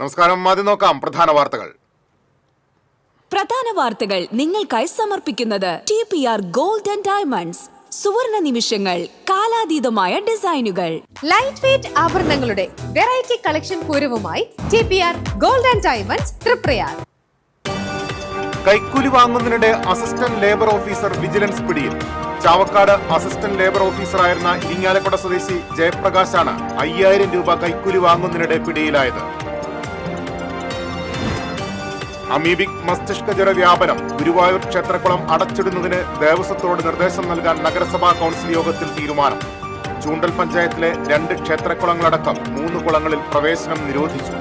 നമസ്കാരം. ആദ്യം നോക്കാം പ്രധാന വാർത്തകൾ. നിങ്ങൾക്കായി സമർപ്പിക്കുന്നത് TPR ഗോൾഡ് ആൻഡ് ഡയമണ്ട്സ്. സുവർണ നിമിഷങ്ങൾ, കാലാതീതമായ ഡിസൈനുകൾ. ലൈറ്റ് വെയ്റ്റ് ആഭരണങ്ങളുടെ വെറൈറ്റി കളക്ഷൻ പൂരവുമായി TPR gold and diamonds Thriprayar. കൈക്കൂലി വാങ്ങുന്നതിനിടെ അസിസ്റ്റന്റ് ലേബർ ഓഫീസർ വിജിലൻസ് പിടിയിൽ. ചാവക്കാട് അസിസ്റ്റന്റ് ലേബർ ഓഫീസറായിരുന്ന ഇരിങ്ങാലക്കുട സ്വദേശി ജയപ്രകാശാണ് 5000 രൂപ കൈക്കൂലി വാങ്ങുന്നതിനിടെ പിടിയിലായത്. അമീബിക് മസ്തിഷ്ക ജ്വര വ്യാപനം. ഗുരുവായൂർ ക്ഷേത്രക്കുളം അടച്ചിടുന്നതിന് ദേവസ്വത്തോട് നിർദ്ദേശം നൽകാൻ നഗരസഭാ കൗൺസിൽ യോഗത്തിൽ തീരുമാനം. ചൂണ്ടൽ പഞ്ചായത്തിലെ 2 ക്ഷേത്രക്കുളങ്ങളടക്കം 3 കുളങ്ങളിൽ പ്രവേശനം നിരോധിച്ചു.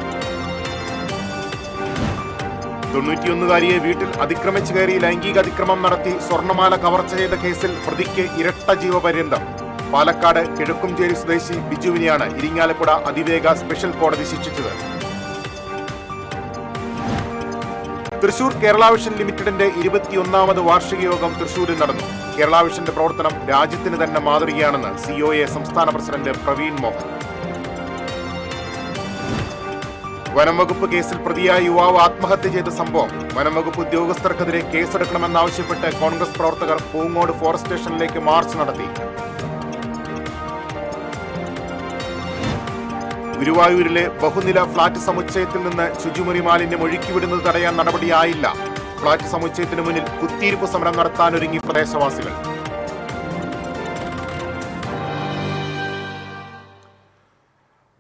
91-കാരിയെ വീട്ടിൽ അതിക്രമിച്ചു കയറി ലൈംഗിക അതിക്രമം നടത്തി സ്വർണമാല കവർച്ച ചെയ്ത കേസിൽ പ്രതിക്ക് ഇരട്ട ജീവപര്യന്തം. പാലക്കാട് കിഴക്കുംചേരി സ്വദേശി ബിജുവിനെയാണ് ഇരിങ്ങാലക്കുട അതിവേഗ സ്പെഷ്യൽ കോടതി ശിക്ഷിച്ചത്. തൃശൂർ കേരള വിഷൻ ലിമിറ്റഡിന്റെ 21ാമത് വാർഷിക യോഗം തൃശൂരിൽ നടന്നു. കേരള വിഷന്റെ പ്രവർത്തനം രാജ്യത്തിന് തന്നെ മാതൃകയാണെന്ന് COA സംസ്ഥാന പ്രസിഡന്റ് പ്രവീൺ മോഹൻ. വനംവകുപ്പ് കേസിൽ പ്രതിയായ യുവാവ് ആത്മഹത്യ ചെയ്ത സംഭവം. വനംവകുപ്പ് ഉദ്യോഗസ്ഥർക്കെതിരെ കേസെടുക്കണമെന്നാവശ്യപ്പെട്ട് കോൺഗ്രസ് പ്രവർത്തകർ പൂങ്ങോട് ഫോറസ്റ്റ് സ്റ്റേഷനിലേക്ക് മാർച്ച് നടത്തി. ഗുരുവായൂരിലെ ബഹുനില ഫ്ളാറ്റ് സമുച്ചയത്തിൽ നിന്ന് ശുചിമുറി മാലിന്യം ഒഴുക്കിവിടുന്നത് തടയാൻ നടപടിയായില്ല. ഫ്ളാറ്റ് സമുച്ചയത്തിന് മുന്നിൽ കുത്തിയിരിപ്പ് സമരം നടത്താനൊരുങ്ങി പ്രദേശവാസികൾ.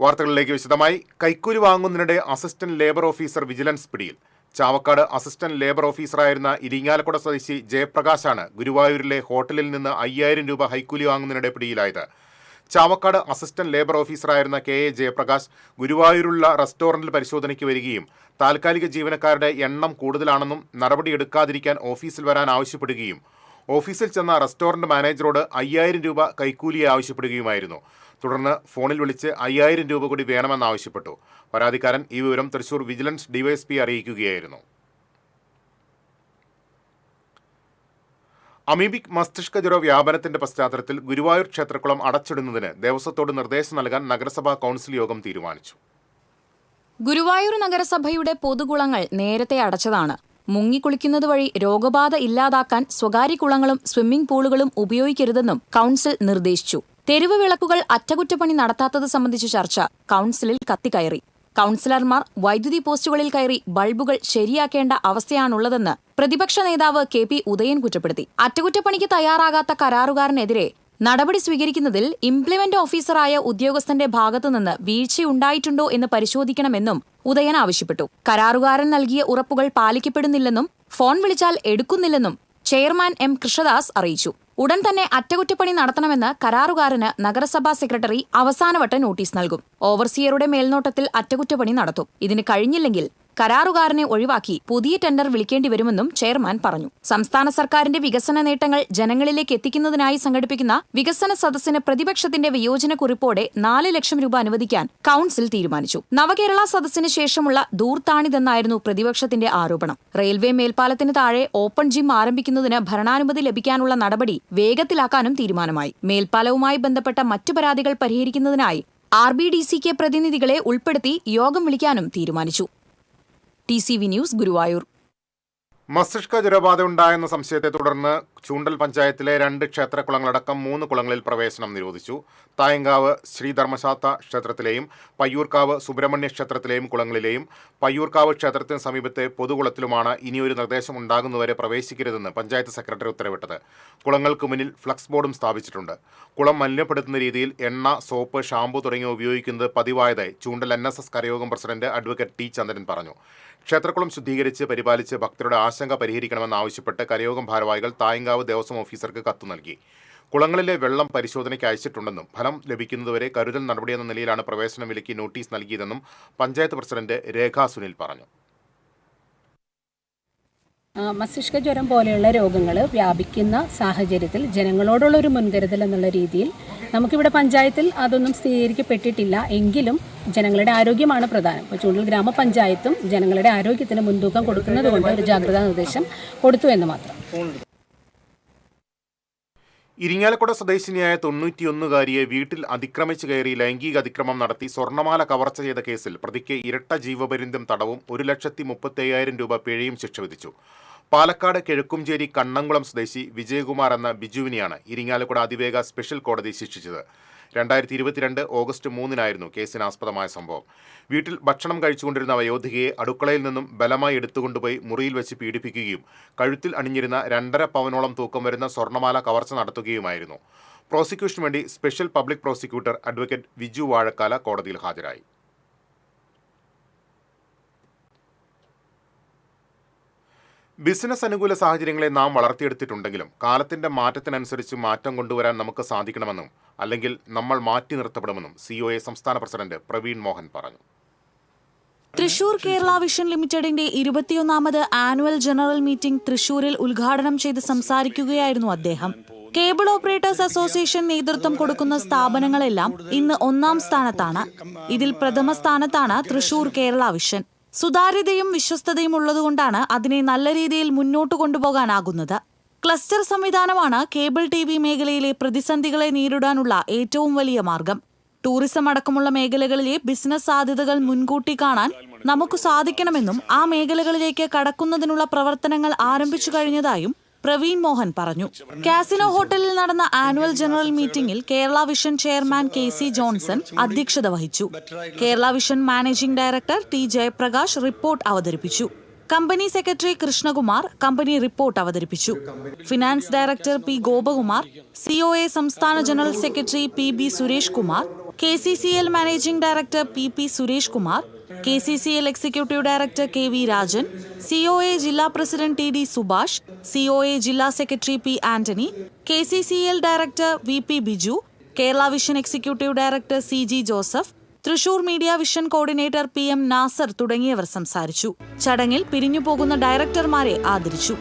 വാർത്തകളിലേക്ക് വിശദമായി. കൈക്കൂലി വാങ്ങുന്നതിനിടെ അസിസ്റ്റന്റ് ലേബർ ഓഫീസർ വിജിലൻസ് പിടിയിൽ. ചാവക്കാട് അസിസ്റ്റന്റ് ലേബർ ഓഫീസറായിരുന്ന ഇരിങ്ങാലക്കുട സ്വദേശി ജയപ്രകാശാണ് ഗുരുവായൂരിലെ ഹോട്ടലിൽ നിന്ന് 5000 രൂപ കൈക്കൂലി വാങ്ങുന്നതിനിടെ പിടിയിലായത്. ചാവക്കാട് അസിസ്റ്റന്റ് ലേബർ ഓഫീസറായിരുന്ന KA ജയപ്രകാശ് ഗുരുവായൂരുള്ള റെസ്റ്റോറന്റിൽ പരിശോധനയ്ക്ക് വരികയും താൽക്കാലിക ജീവനക്കാരുടെ എണ്ണം കൂടുതലാണെന്നും നടപടിയെടുക്കാതിരിക്കാൻ ഓഫീസിൽ വരാൻ ആവശ്യപ്പെടുകയും ഓഫീസിൽ ചെന്ന റെസ്റ്റോറന്റ് മാനേജറോട് 5000 രൂപ കൈക്കൂലിയെ ആവശ്യപ്പെടുകയുമായിരുന്നു. തുടർന്ന് ഫോണിൽ വിളിച്ച് 5000 രൂപ കൂടി വേണമെന്നാവശ്യപ്പെട്ടു. പരാതിക്കാരൻ ഈ വിവരം തൃശൂർ വിജിലൻസ് DYSP അറിയിക്കുകയായിരുന്നു. അമീബിക് മസ്തിഷ്ക ജ്വര വ്യാപനത്തിന്റെ പശ്ചാത്തലത്തിൽ ഗുരുവായൂർ ക്ഷേത്രക്കുളം അടച്ചിടുന്നതിന് ദേവസ്വത്തോട് നിർദ്ദേശം നൽകാൻ നഗരസഭാ കൗൺസിൽ യോഗം തീരുമാനിച്ചു. ഗുരുവായൂർ നഗരസഭയുടെ പൊതുകുളങ്ങൾ നേരത്തെ അടച്ചതാണ്. മുങ്ങിക്കുളിക്കുന്നത് വഴി രോഗബാധ ഇല്ലാതാക്കാൻ സ്വകാര്യ കുളങ്ങളും സ്വിമ്മിംഗ് പൂളുകളും ഉപയോഗിക്കരുതെന്നും കൗൺസിൽ നിർദ്ദേശിച്ചു. തെരുവ് വിളക്കുകൾ അറ്റകുറ്റപ്പണി നടത്താത്തത് സംബന്ധിച്ച ചർച്ച കൗൺസിലിൽ കത്തിക്കയറി. കൗൺസിലർമാർ വൈദ്യുതി പോസ്റ്റുകളിൽ കയറി ബൾബുകൾ ശരിയാക്കേണ്ട അവസ്ഥയാണുള്ളതെന്ന് പ്രതിപക്ഷ നേതാവ് KP ഉദയൻ കുറ്റപ്പെടുത്തി. അറ്റകുറ്റപ്പണിക്ക് തയ്യാറാകാത്ത കരാറുകാരനെതിരെ നടപടി സ്വീകരിക്കുന്നതിൽ ഇംപ്ലിമെന്റ് ഓഫീസറായ ഉദ്യോഗസ്ഥന്റെ ഭാഗത്തുനിന്ന് വീഴ്ചയുണ്ടായിട്ടുണ്ടോ എന്ന് പരിശോധിക്കണമെന്നും ഉദയൻ ആവശ്യപ്പെട്ടു. കരാറുകാരൻ നൽകിയ ഉറപ്പുകൾ പാലിക്കപ്പെടുന്നില്ലെന്നും ഫോൺ വിളിച്ചാൽ എടുക്കുന്നില്ലെന്നും ചെയർമാൻ M കൃഷ്ണദാസ് അറിയിച്ചു. ഉടൻ തന്നെ അറ്റകുറ്റപ്പണി നടത്തണമെന്ന് കരാറുകാരന് നഗരസഭാ സെക്രട്ടറി അവസാനവട്ട നോട്ടീസ് നൽകും. ഓവർസിയറുടെ മേൽനോട്ടത്തിൽ അറ്റകുറ്റപ്പണി നടത്തും. ഇതിന് കഴിഞ്ഞില്ലെങ്കിൽ കരാറുകാരനെ ഒഴിവാക്കി പുതിയ ടെൻഡർ വിളിക്കേണ്ടി വരുമെന്നും ചെയർമാൻ പറഞ്ഞു. സംസ്ഥാന സർക്കാരിന്റെ വികസന നേട്ടങ്ങൾ ജനങ്ങളിലേക്ക് എത്തിക്കുന്നതിനായി സംഘടിപ്പിക്കുന്ന വികസന സദസ്സിന് പ്രതിപക്ഷത്തിന്റെ വിയോജനക്കുറിപ്പോടെ 4 ലക്ഷം രൂപ അനുവദിക്കാൻ കൗൺസിൽ തീരുമാനിച്ചു. നവകേരള സദസ്സിന് ശേഷമുള്ള ദൂർത്താണിതെന്നായിരുന്നു പ്രതിപക്ഷത്തിന്റെ ആരോപണം. റെയിൽവേ മേൽപ്പാലത്തിന് താഴെ ഓപ്പൺ ജിം ആരംഭിക്കുന്നതിന് ഭരണാനുമതി ലഭിക്കാനുള്ള നടപടി വേഗത്തിലാക്കാനും തീരുമാനമായി. മേൽപ്പാലവുമായി ബന്ധപ്പെട്ട മറ്റു പരാതികൾ പരിഹരിക്കുന്നതിനായി RBDCK പ്രതിനിധികളെ ഉൾപ്പെടുത്തി യോഗം വിളിക്കാനും തീരുമാനിച്ചു. TCV news, Guruvayur. മസ്തിഷ്ക ജ്വരബാധ ഉണ്ടായെന്ന സംശയത്തെ തുടർന്ന് ചൂണ്ടൽ പഞ്ചായത്തിലെ 2 ക്ഷേത്രക്കുളങ്ങളടക്കം 3 കുളങ്ങളിൽ പ്രവേശനം നിരോധിച്ചു. തായങ്കാവ് ശ്രീധർമ്മശാസ്ത ക്ഷേത്രത്തിലെയും പയ്യൂർക്കാവ് സുബ്രഹ്മണ്യ ക്ഷേത്രത്തിലെയും കുളങ്ങളിലെയും പയ്യൂർക്കാവ് ക്ഷേത്രത്തിന് സമീപത്തെ പൊതുകുളത്തിലുമാണ് ഇനിയൊരു നിർദ്ദേശം ഉണ്ടാകുന്നവരെ പ്രവേശിക്കരുതെന്ന് പഞ്ചായത്ത് സെക്രട്ടറി ഉത്തരവിട്ടത്. കുളങ്ങൾക്ക് മുന്നിൽ ഫ്ലക്സ് ബോർഡും സ്ഥാപിച്ചിട്ടുണ്ട്. കുളം മലിനപ്പെടുത്തുന്ന രീതിയിൽ എണ്ണ, സോപ്പ്, ഷാമ്പു തുടങ്ങിയവ ഉപയോഗിക്കുന്നത് പതിവായതായി ചൂണ്ടൽ NSS കരയോഗം പ്രസിഡന്റ് അഡ്വക്കേറ്റ് T ചന്ദ്രൻ പറഞ്ഞു. ക്ഷേത്രക്കുളം ശുദ്ധീകരിച്ച് പരിപാലിച്ച് ഭക്തരുടെ ആശങ്ക പരിഹരിക്കണമെന്നാവശ്യപ്പെട്ട് കരയോഗം ഭാരവാഹികൾ തായങ്കാവ് ദേവസ്വം ഓഫീസർക്ക് കത്തു നൽകി. കുളങ്ങളിലെ വെള്ളം പരിശോധനയ്ക്ക് അയച്ചിട്ടുണ്ടെന്നും ഫലം ലഭിക്കുന്നതുവരെ കരുതൽ നടപടിയെന്ന നിലയിലാണ് പ്രവേശനം വിലക്കി നോട്ടീസ് നൽകിയതെന്നും പഞ്ചായത്ത് പ്രസിഡന്റ് രേഖാ സുനിൽ പറഞ്ഞു. മസ്തിഷ്ക ജ്വരം പോലെയുള്ള രോഗങ്ങൾ വ്യാപിക്കുന്ന സാഹചര്യത്തിൽ ജനങ്ങളോടുള്ളൊരു മുൻകരുതൽ എന്നുള്ള രീതിയിൽ നമുക്കിവിടെ പഞ്ചായത്തിൽ അതൊന്നും സ്ഥിരീകരിക്കപ്പെട്ടിട്ടില്ല. എങ്കിലും ജനങ്ങളുടെ ആരോഗ്യമാണ് പ്രധാനം. ഇപ്പോൾ ചൂണ്ടൽ ഗ്രാമപഞ്ചായത്തും ജനങ്ങളുടെ ആരോഗ്യത്തിന് മുൻതൂക്കം കൊടുക്കുന്നത് കൊണ്ട് ഒരു ജാഗ്രതാ നിർദ്ദേശം കൊടുത്തു എന്ന് മാത്രം. ഇരിങ്ങാലക്കുട സ്വദേശിനിയായ 91-കാരിയെ വീട്ടിൽ അതിക്രമിച്ചു കയറി ലൈംഗിക അതിക്രമം നടത്തി സ്വർണ്ണമാല കവർച്ച ചെയ്ത കേസിൽ പ്രതിക്ക് ഇരട്ട ജീവപര്യന്തം തടവും 1,35,000 രൂപ പിഴയും ശിക്ഷ വിധിച്ചു. പാലക്കാട് കിഴക്കുംചേരി കണ്ണംകുളം സ്വദേശി വിജയകുമാർ എന്ന ബിജുവിനെയാണ് ഇരിങ്ങാലക്കുട അതിവേഗ സ്പെഷ്യൽ കോടതി ശിക്ഷിച്ചത്. 2022 ഓഗസ്റ്റ് 3-നായിരുന്നു കേസിനാസ്പദമായ സംഭവം. വീട്ടിൽ ഭക്ഷണം കഴിച്ചുകൊണ്ടിരുന്ന വയോധികയെ അടുക്കളയിൽ നിന്നും ബലമായി എടുത്തുകൊണ്ടുപോയി മുറിയിൽ വെച്ച് പീഡിപ്പിക്കുകയും കഴുത്തിൽ അണിഞ്ഞിരുന്ന 2.5 പവനോളം തൂക്കം വരുന്ന സ്വർണ്ണമാല കവർച്ച നടത്തുകയുമായിരുന്നു. പ്രോസിക്യൂഷന് വേണ്ടി special public prosecutor advocate Viju Vazhakkala കോടതിയിൽ ഹാജരായി. ബിസിനസ് അനുകൂല സാഹചര്യങ്ങളെ നാം വളർത്തിയെടുത്തിട്ടുണ്ടെങ്കിലും കാലത്തിന്റെ മാറ്റത്തിനനുസരിച്ച് മാറ്റം കൊണ്ടുവരാൻ നമുക്ക് സാധിക്കണമെന്നും അല്ലെങ്കിൽ നമ്മൾ മാറ്റി നിർത്തപ്പെടുമെന്നും COA സംസ്ഥാന പ്രസിഡന്റ് പ്രവീൺ മോഹൻ പറഞ്ഞു. തൃശൂർ കേരള വിഷൻ ലിമിറ്റഡിന്റെ 21ാമത് ആനുവൽ ജനറൽ മീറ്റിംഗ് തൃശൂരിൽ ഉദ്ഘാടനം ചെയ്ത് സംസാരിക്കുകയായിരുന്നു അദ്ദേഹം. കേബിൾ ഓപ്പറേറ്റേഴ്സ് അസോസിയേഷൻ നേതൃത്വം കൊടുക്കുന്ന സ്ഥാപനങ്ങളെല്ലാം ഇന്ന് 1ാം സ്ഥാനത്താണ്. ഇതിൽ പ്രഥമ സ്ഥാനത്താണ് തൃശൂർ കേരള വിഷൻ. സുതാര്യതയും വിശ്വസ്തതയും ഉള്ളതുകൊണ്ടാണ് അതിനെ നല്ല രീതിയിൽ മുന്നോട്ട് കൊണ്ടുപോകാനാകുന്നത്. ക്ലസ്റ്റർ സംവിധാനമാണ് കേബിൾ TV മേഖലയിലെ പ്രതിസന്ധികളെ നേരിടാനുള്ള ഏറ്റവും വലിയ മാർഗം. ടൂറിസം അടക്കമുള്ള മേഖലകളിലെ ബിസിനസ് സാധ്യതകൾ മുൻകൂട്ടി കാണാൻ നമുക്ക് സാധിക്കണമെന്നും ആ മേഖലകളിലേക്ക് കടക്കുന്നതിനുള്ള പ്രവർത്തനങ്ങൾ ആരംഭിച്ചു കഴിഞ്ഞതായും പ്രവീൺ മോഹൻ പറഞ്ഞു. കാസിനോ ഹോട്ടലിൽ നടന്ന ആനുവൽ ജനറൽ മീറ്റിംഗിൽ Kerala vision chairman KC Johnson അധ്യക്ഷത വഹിച്ചു. Kerala vision managing director T Jayaprakash report അവതരിപ്പിച്ചു. Company secretary Krishnakumar company report അവതരിപ്പിച്ചു. Finance director P Gopakumar, COA സംസ്ഥാന general secretary PB Suresh Kumar, KCCL managing director PP Suresh Kumar, KCCL executive director KV Rajan, COA ജില്ലാ president TD Subhash, COA ജില്ലാ secretary P Antony, KCCL director VP Biju, Kerala vision executive director CG Joseph, Thrissur media vision coordinator PM Nasar തുടങ്ങിയവർ സംസാരിച്ചു. ചടങ്ങിൽ പിരിഞ്ഞുപോകുന്ന ഡയറക്ടർമാരെ ആദരിച്ചു.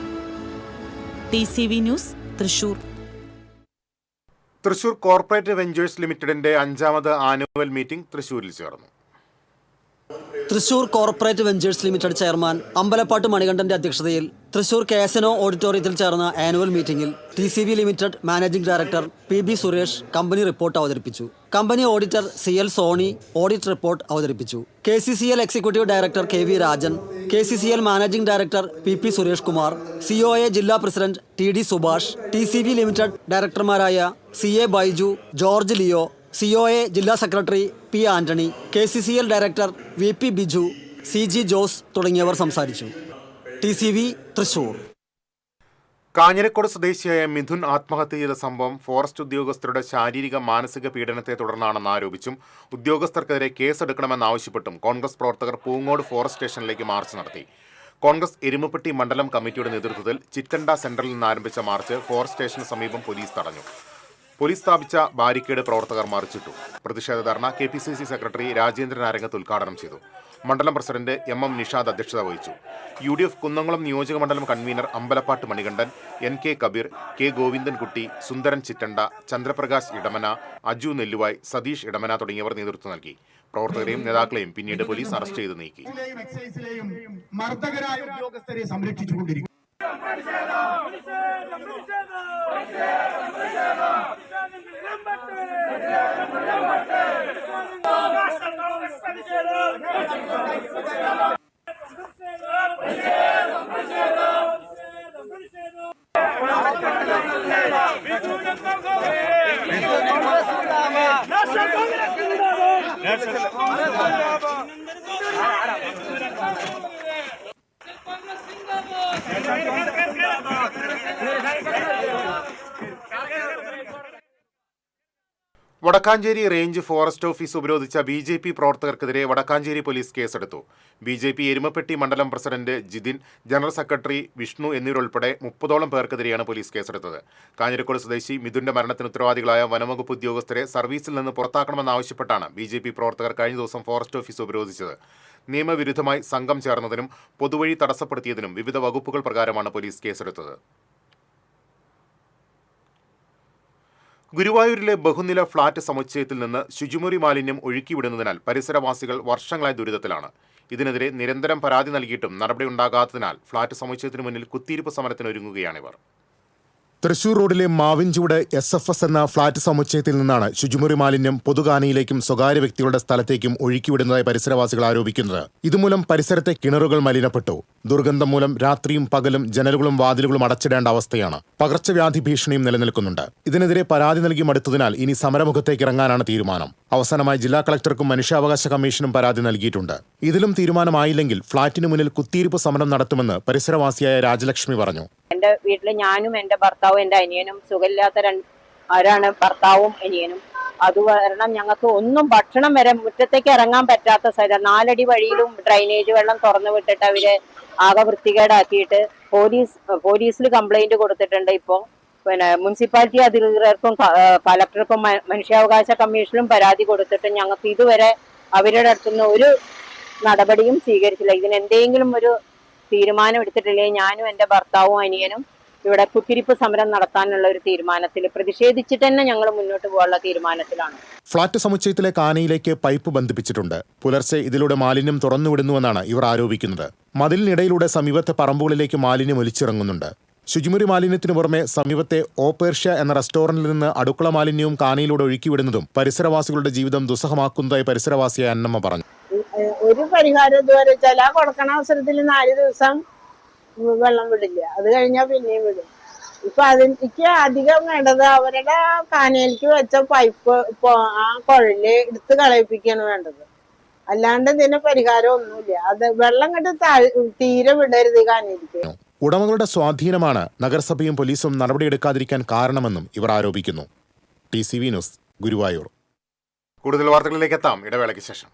TCV news, Thrissur. Thrissur corporate ventures ലിമിറ്റഡിന്റെ 5ാമത് ആനുവൽ മീറ്റിംഗ് തൃശൂരിൽ ചേർന്നു. Thrissur corporate ventures limited chairman Ambalappatt മണികണ്ഠന്റെ അധ്യക്ഷതയിൽ തൃശൂർ കാസിനോ ഓഡിറ്റോറിയത്തിൽ ചേർന്ന ആനുവൽ മീറ്റിംഗിൽ TCV limited managing director PB Suresh company report അവതരിപ്പിച്ചു. Company auditor CL Soni audit report അവതരിപ്പിച്ചു. KCCL executive director KV Rajan, KCCL managing director PP Suresh Kumar, COA ജില്ലാ president TD Subhash, TCV limited ഡയറക്ടർമാരായ CA Baiju, George Leo, COA ജില്ലാ secretary P Antony, KCCL director VP Biju, CG Jose തുടങ്ങിയവർ സംസാരിച്ചു. TCV Thrissur. Kanjirakode സ്വദേശിയായ മിഥുൻ ആത്മഹത്യ ചെയ്ത സംഭവം ഫോറസ്റ്റ് ഉദ്യോഗസ്ഥരുടെ ശാരീരിക മാനസിക പീഡനത്തെ തുടർന്നാണെന്ന് ആരോപിച്ചും ഉദ്യോഗസ്ഥർക്കെതിരെ കേസെടുക്കണമെന്നാവശ്യപ്പെട്ടും കോൺഗ്രസ് പ്രവർത്തകർ പൂങ്ങോട് ഫോറസ്റ്റ് സ്റ്റേഷനിലേക്ക് മാർച്ച് നടത്തി. കോൺഗ്രസ് എരുമപ്പെട്ടി മണ്ഡലം കമ്മിറ്റിയുടെ നേതൃത്വത്തിൽ ചിറ്റണ്ട സെന്ററിൽ നിന്ന് ആരംഭിച്ച മാർച്ച് ഫോറസ്റ്റ് സ്റ്റേഷന് സമീപം പോലീസ് തടഞ്ഞു. പോലീസ് സ്ഥാപിച്ച ബാരിക്കേഡ് പ്രവർത്തകർ മറിച്ചിട്ടു. പ്രതിഷേധ ധർണ KPCC സെക്രട്ടറി രാജേന്ദ്രൻ ആരംഗത്ത് ഉദ്ഘാടനം ചെയ്തു. മണ്ഡലം പ്രസിഡന്റ് MM നിഷാദ് അധ്യക്ഷത വഹിച്ചു. UDF കുന്നംകുളം നിയോജക മണ്ഡലം convener Ambalappatt Manikandan, NK Kabeer, K Govindankutty, Sundaran Chittanda, Chandraprakash Edamana, Aju Nelluvai, Satheesh Edamana തുടങ്ങിയവർ നേതൃത്വം നൽകി. പ്രവർത്തകരെയും നേതാക്കളെയും പിന്നീട് പോലീസ് അറസ്റ്റ് ചെയ്ത് നീക്കി. മർദ്ദകരായ ഉദ്യോഗസ്ഥരെ സംരക്ഷിച്ചുകൊണ്ടിരിക്കും. വടക്കാഞ്ചേരി റേഞ്ച് ഫോറസ്റ്റ് ഓഫീസ് ഉപരോധിച്ച BJP പ്രവർത്തകർക്കെതിരെ വടക്കാഞ്ചേരി പോലീസ് കേസെടുത്തു. BJP എരുമപ്പെട്ടി മണ്ഡലം president Jithin, general secretary Vishnu എന്നിവരുൾപ്പെടെ 30ഓളം പേർക്കെതിരെയാണ് പോലീസ് കേസെടുത്തത്. കാഞ്ഞിരക്കോട് സ്വദേശി മിഥുന്റെ മരണത്തിന് ഉത്തരവാദികളായ വനംവകുപ്പ് ഉദ്യോഗസ്ഥരെ സർവീസിൽ നിന്ന് പുറത്താക്കണമെന്നാവശ്യപ്പെട്ടാണ് BJP പ്രവർത്തകർ കഴിഞ്ഞ ദിവസം ഫോറസ്റ്റ് ഓഫീസ് ഉപരോധിച്ചത്. നിയമവിരുദ്ധമായി സംഘം ചേർന്നതിനും പൊതുവഴി തടസ്സപ്പെടുത്തിയതിനും വിവിധ വകുപ്പുകൾ പ്രകാരമാണ് പോലീസ് കേസെടുത്തത്. ഗുരുവായൂരിലെ ബഹുനില ഫ്ളാറ്റ് സമുച്ചയത്തിൽ നിന്ന് ശുചിമുറി മാലിന്യം ഒഴുക്കിവിടുന്നതിനാൽ പരിസരവാസികൾ വർഷങ്ങളായി ദുരിതത്തിലാണ്. ഇതിനെതിരെ നിരന്തരം പരാതി നൽകിയിട്ടും നടപടിയുണ്ടാകാത്തതിനാൽ ഫ്ളാറ്റ് സമുച്ചയത്തിനു മുന്നിൽ കുത്തിയിരിപ്പ് സമരത്തിനൊരുങ്ങുകയാണിവർ. തൃശൂർ റോഡിലെ മാവിൻചൂട് SFS എന്ന ഫ്ളാറ്റ് സമുച്ചയത്തിൽ നിന്നാണ് ശുചിമുറി മാലിന്യം പൊതുകാനിയിലേക്കും സ്വകാര്യ വ്യക്തികളുടെ സ്ഥലത്തേക്കും ഒഴുക്കിവിടുന്നതായി പരിസരവാസികൾ ആരോപിക്കുന്നത്. ഇതുമൂലം പരിസരത്തെ കിണറുകൾ മലിനപ്പെട്ടു. ദുർഗന്ധം മൂലം രാത്രിയും പകലും ജനലുകളും വാതിലുകളും അടച്ചിടേണ്ട അവസ്ഥയാണ്. പകർച്ചവ്യാധി ഭീഷണിയും നിലനിൽക്കുന്നുണ്ട്. ഇതിനെതിരെ പരാതി നൽകി മടുത്തതിനാൽ ഇനി സമരമുഖത്തേക്ക് ഇറങ്ങാനാണ് തീരുമാനം. അവസാനമായി ജില്ലാ കളക്ടർക്കും മനുഷ്യാവകാശ കമ്മീഷനും പരാതി നൽകിയിട്ടുണ്ട്. ഇതിലും തീരുമാനമായില്ലെങ്കിൽ ഫ്ളാറ്റിന് മുന്നിൽ കുത്തിയിരിപ്പ് സമരം നടത്തുമെന്ന് പരിസരവാസിയായ രാജലക്ഷ്മി പറഞ്ഞു. എന്റെ വീട്ടിൽ ഞാനും എന്റെ ഭർത്താവും എന്റെ അനിയനും സുഖമില്ലാത്ത ആരാണ് ഭർത്താവും അനിയനും. അത് കാരണം ഞങ്ങൾക്ക് ഒന്നും ഭക്ഷണം വരെ മുറ്റത്തേക്ക് ഇറങ്ങാൻ പറ്റാത്ത സ്ഥലം. 4 അടി വഴിയിലും ഡ്രൈനേജ് വെള്ളം തുറന്നു വിട്ടിട്ട് അവര് ആകെ വൃത്തികേടാക്കിയിട്ട് പോലീസിൽ കംപ്ലൈന്റ് കൊടുത്തിട്ടുണ്ട്. ഇപ്പോ മുനിസിപ്പാലിറ്റി അധികൃതർക്കും കളക്ടർക്കും മനുഷ്യാവകാശ കമ്മീഷനും പരാതി കൊടുത്തിട്ട് ഞങ്ങൾക്ക് ഇതുവരെ അവരുടെ അടുത്തുനിന്ന് ഒരു നടപടിയും സ്വീകരിച്ചില്ല. ഇതിനെന്തെങ്കിലും ഒരു തീരുമാനം എടുത്തിട്ടില്ലെങ്കിൽ ഞാനും എന്റെ ഭർത്താവും അനിയനും ഇവിടെ കുത്തിരിപ്പ് സമരം നടത്താനുള്ള ഒരു തീരുമാനത്തിൽ പ്രതിഷേധിച്ചിട്ട് തന്നെ ഞങ്ങൾ മുന്നോട്ട് പോകാനുള്ള തീരുമാനത്തിലാണ്. ഫ്ളാറ്റ് സമുച്ചയത്തിലെ കാനയിലേക്ക് പൈപ്പ് ബന്ധിപ്പിച്ചിട്ടുണ്ട്. പുലർച്ചെ ഇതിലൂടെ മാലിന്യം തുറന്നുവിടുന്നുവെന്നാണ് ഇവർ ആരോപിക്കുന്നത്. മതിലിനിടയിലൂടെ സമീപത്തെ പറമ്പുകളിലേക്ക് മാലിന്യം ഒലിച്ചിറങ്ങുന്നുണ്ട്. ശുചിമുറി മാലിന്യത്തിനു പുറമെ സമീപത്തെ ഓപ്പേർഷ്യ എന്ന റെസ്റ്റോറന്റിൽ നിന്ന് അടുക്കള മാലിന്യവും കാനയിലൂടെ ഒഴുക്കിവിടുന്നതും പരിസരവാസികളുടെ ജീവിതം ദുസ്സഹമാക്കുന്നതായി പരിസരവാസിയായ അന്നമ്മ പറഞ്ഞു. ഒരു പരിഹാരം ഇതുവരെ ചില കൊടുക്കണ അവസരത്തിൽ 4 ദിവസം വെള്ളം വിടില്ല, അത് കഴിഞ്ഞാൽ പിന്നെയും വിടും. ഇപ്പൊ അതിലേക്ക് അധികം വേണ്ടത് അവരുടെ കാനയിലേക്ക് വെച്ച പൈപ്പ് ആ കുഴല് എടുത്ത് കളയിപ്പിക്കാണ് വേണ്ടത്. അല്ലാണ്ട് ഇതിന് പരിഹാരം ഒന്നുമില്ല. അത് വെള്ളം കണ്ട് തീരെ വിടരുത് കാനയിലേക്ക്. ഉടമകളുടെ സ്വാധീനമാണ് നഗരസഭയും പോലീസും നടപടിയെടുക്കാതിരിക്കാൻ കാരണമെന്നും ഇവർ ആരോപിക്കുന്നു. TCV news, Guruvayur. കൂടുതൽ വാർത്തകളിലേക്ക് എത്താം ഇടവേളയ്ക്ക് ശേഷം.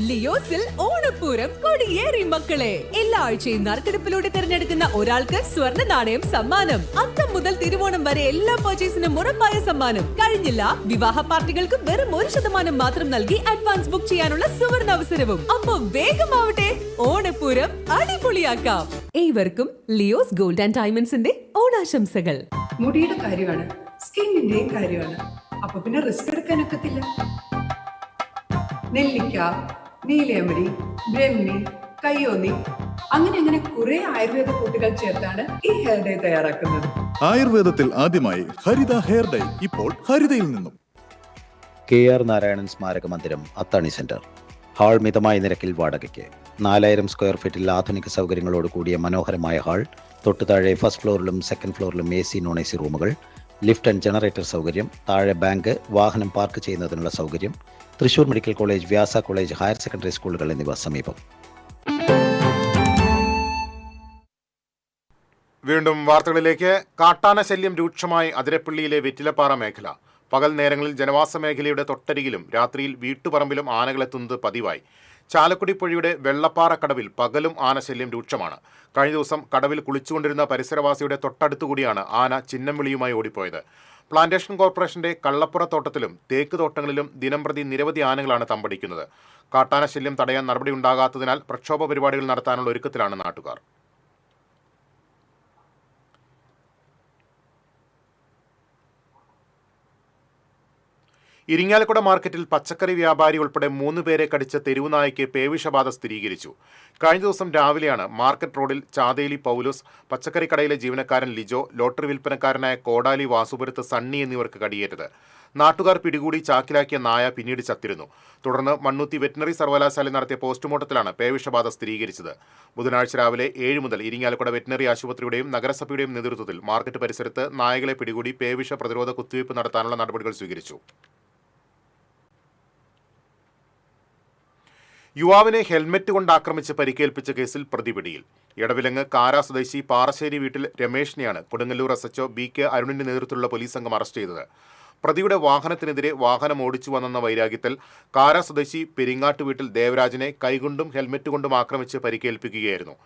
ലിയോസിൽ ഓണപ്പൂരം കൊടിയേറി മക്കളെ. എല്ലാ ആഴ്ചയും നറുക്കെടുപ്പിലൂടെ തിരഞ്ഞെടുക്കുന്ന ഒരാൾക്ക് സ്വർണ്ണ നാണയം സമ്മാനം. അത്തം മുതൽ തിരുവോണം വരെ എല്ലാ പർച്ചേസിനും ഉറപ്പായ സമ്മാനം. കഴിഞ്ഞില്ല, വിവാഹ പാർട്ടികൾക്ക് വെറും 1% മാത്രം നൽകി അഡ്വാൻസ് ബുക്ക് ചെയ്യാനുള്ള സുവർണ അവസരവും. അപ്പൊ വേഗമാവട്ടെ, ഓണപ്പൂരം അടിപൊളിയാക്കാം. ഏവർക്കും ലിയോസ് ഗോൾഡ് ആൻഡ് ഡയമണ്ട്സിന്റെ ഓണാശംസകൾ. മുടിയുടെ കാര്യമാണ്, സ്കിന്നിന്റെയും കാര്യമാണ്. അപ്പൊ പിന്നെ റിസ്ക് എടുക്കാനൊക്കത്തില്ല. നെല്ലിക്ക, നീലയമരി, ബ്രഹ്മി, കയ്യോന്നി, അങ്ങനെ കുറെ ആയുർവേദ കൂട്ടുകൾ ചേർത്താണ് ഈ ഹെയർ ഡേ തയ്യാറാക്കുന്നത്. ആയുർവേദത്തിൽ ആദ്യമായി ഹരിത ഹെയർ ഡേ ഇപ്പോൾ ഹരിതയിൽ നിന്നും. KR നാരായണൻ സ്മാരക മന്ദിരം, അത്താണി സെന്റർ. ഹാൾ മിതമായ നിരക്കിൽ വാടകയ്ക്ക്. 4000 സ്ക്വയർ ഫീറ്റിൽ ആധുനിക സൗകര്യങ്ങളോട് കൂടിയ മനോഹരമായ ഹാൾ. തൊട്ടുതാഴെ ഫസ്റ്റ് ഫ്ലോറിലും സെക്കൻഡ് ഫ്ലോറിലും AC നോൺ AC റൂമുകൾ, ലിഫ്റ്റ് ആൻഡ് ജനറേറ്റർ സൗകര്യം, താഴെ ബാങ്ക്, വാഹനം പാർക്ക് ചെയ്യുന്നതിനുള്ള സൗകര്യം. Thrissur medical college, Vyasa college, higher secondary സ്കൂളുകൾ എന്നിവ സമീപം. വീണ്ടും വാർത്തകളിലേക്ക്. കാട്ടാന ശല്യം രൂക്ഷമായി അതിരപ്പള്ളിയിലെ വെറ്റിലപ്പാറ മേഖല. പകൽ നേരങ്ങളിൽ ജനവാസ മേഖലയുടെ തൊട്ടരികിലും രാത്രിയിൽ വീട്ടുപറമ്പിലും ആനകളെത്തുന്നത് പതിവായി. ചാലക്കുടി പുഴയുടെ വെള്ളപ്പാറ കടവിൽ പകലും ആനശല്യം രൂക്ഷമാണ്. കഴിഞ്ഞ ദിവസം കടവിൽ കുളിച്ചുകൊണ്ടിരുന്ന പരിസരവാസിയുടെ തൊട്ടടുത്തുകൂടിയാണ് ആന ചിഹ്നം വിളിയുമായി ഓടിപ്പോയത്. പ്ലാന്റേഷൻ കോർപ്പറേഷന്റെ കള്ളപ്പുറ തോട്ടത്തിലും തേക്ക് തോട്ടങ്ങളിലും ദിനംപ്രതി നിരവധി ആനകളാണ് തമ്പടിക്കുന്നത്. കാട്ടാന ശല്യം തടയാൻ നടപടിയുണ്ടാകാത്തതിനാൽ പ്രക്ഷോഭ പരിപാടികൾ നടത്താനുള്ള ഒരുക്കത്തിലാണ് നാട്ടുകാർ. ഇരിങ്ങാലക്കുട മാർക്കറ്റിൽ പച്ചക്കറി വ്യാപാരി ഉൾപ്പെടെ 3 പേരെ കടിച്ച തെരുവുനായ്ക്ക് പേവിഷബാധ സ്ഥിരീകരിച്ചു. കഴിഞ്ഞ ദിവസം രാവിലെയാണ് മാർക്കറ്റ് റോഡിൽ ചാതേലി പൗലോസ്, പച്ചക്കറി കടയിലെ ജീവനക്കാരൻ ലിജോ, ലോട്ടറി വിൽപ്പനക്കാരനായ കോടാലി വാസുപുരത്ത് സണ്ണി എന്നിവർക്ക് കടിയേറ്റത്. നാട്ടുകാർ പിടികൂടി ചാക്കിലാക്കിയ നായ പിന്നീട് ചത്തിരുന്നു. തുടർന്ന് മണ്ണുത്തി വെറ്റിനറി സർവകലാശാല നടത്തിയ പോസ്റ്റ്മോർട്ടത്തിലാണ് പേവിഷബാധ സ്ഥിരീകരിച്ചത്. ബുധനാഴ്ച രാവിലെ 7 മുതൽ ഇരിങ്ങാലക്കുട വെറ്റിനറി ആശുപത്രിയുടെയും നഗരസഭയുടെയും നേതൃത്വത്തിൽ മാർക്കറ്റ് പരിസരത്ത് നായകളെ പിടികൂടി പേവിഷ പ്രതിരോധ കുത്തിവയ്പ് നടത്താനുള്ള നടപടികൾ സ്വീകരിച്ചു. യുവാവിനെ ഹെൽമെറ്റ് കൊണ്ട് ആക്രമിച്ച് പരിക്കേൽപ്പിച്ച കേസിൽ പ്രതി പിടിയിൽ. എടവിലങ്ങ് കാര സ്വദേശി പാറശ്ശേരി വീട്ടിൽ രമേഷിനെയാണ് കൊടുങ്ങല്ലൂർ SHO BK അരുണിന്റെ നേതൃത്വത്തിലുള്ള പോലീസ് സംഘം അറസ്റ്റ് ചെയ്തത്. പ്രതിയുടെ വാഹനത്തിനെതിരെ വാഹനം ഓടിച്ചു വന്നെന്ന വൈരാഗ്യത്തിൽ കാര സ്വദേശി പെരിങ്ങാട്ട് വീട്ടിൽ ദേവരാജിനെ കൈകൊണ്ടും ഹെൽമെറ്റ് കൊണ്ടും ആക്രമിച്ച് പരിക്കേൽപ്പിക്കുകയായിരുന്നു.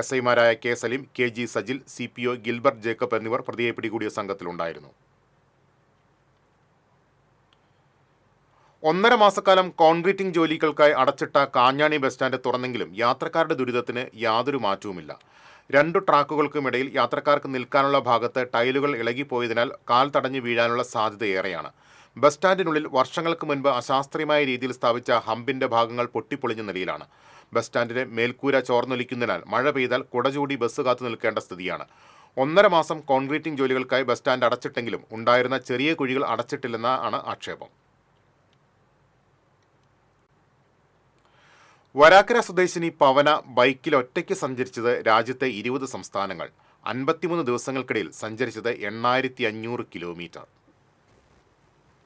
SIമാരായ K Salim, KG Sajil, CPO Gilbert Jacob എന്നിവർ പ്രതിയെ പിടികൂടിയ സംഘത്തിലുണ്ടായിരുന്നു. 1.5 മാസക്കാലം കോൺക്രീറ്റിംഗ് ജോലികൾക്കായി അടച്ചിട്ട കാഞ്ഞാണി ബസ് സ്റ്റാൻഡ് തുറന്നെങ്കിലും യാത്രക്കാരുടെ ദുരിതത്തിന് യാതൊരു മാറ്റവുമില്ല. 2 ട്രാക്കുകൾക്കുമിടയിൽ യാത്രക്കാർക്ക് നിൽക്കാനുള്ള ഭാഗത്ത് ടൈലുകൾ ഇളകിപ്പോയതിനാൽ കാൽ തടഞ്ഞു വീഴാനുള്ള സാധ്യതയേറെയാണ്. ബസ് സ്റ്റാൻഡിനുള്ളിൽ വർഷങ്ങൾക്ക് മുൻപ് അശാസ്ത്രീയമായ രീതിയിൽ സ്ഥാപിച്ച ഹമ്പിന്റെ ഭാഗങ്ങൾ പൊട്ടിപ്പൊളിഞ്ഞ നിലയിലാണ്. ബസ് സ്റ്റാൻഡിലെ മേൽക്കൂര ചോർന്നൊലിക്കുന്നതിനാൽ മഴ പെയ്താൽ കുടചൂടി ബസ് കാത്തു നിൽക്കേണ്ട സ്ഥിതിയാണ്. 1.5 മാസം കോൺക്രീറ്റിംഗ് ജോലികൾക്കായി ബസ് സ്റ്റാൻഡ് അടച്ചിട്ടെങ്കിലും ഉണ്ടായിരുന്ന ചെറിയ കുഴികൾ അടച്ചിട്ടില്ലെന്നാണ് ആക്ഷേപം. വരാക്കര സ്വദേശിനി പവന ബൈക്കിൽ ഒറ്റയ്ക്ക് സഞ്ചരിച്ചത് രാജ്യത്തെ 20 സംസ്ഥാനങ്ങൾ. 53 ദിവസങ്ങൾക്കിടയിൽ സഞ്ചരിച്ചത് 8500 കിലോമീറ്റർ.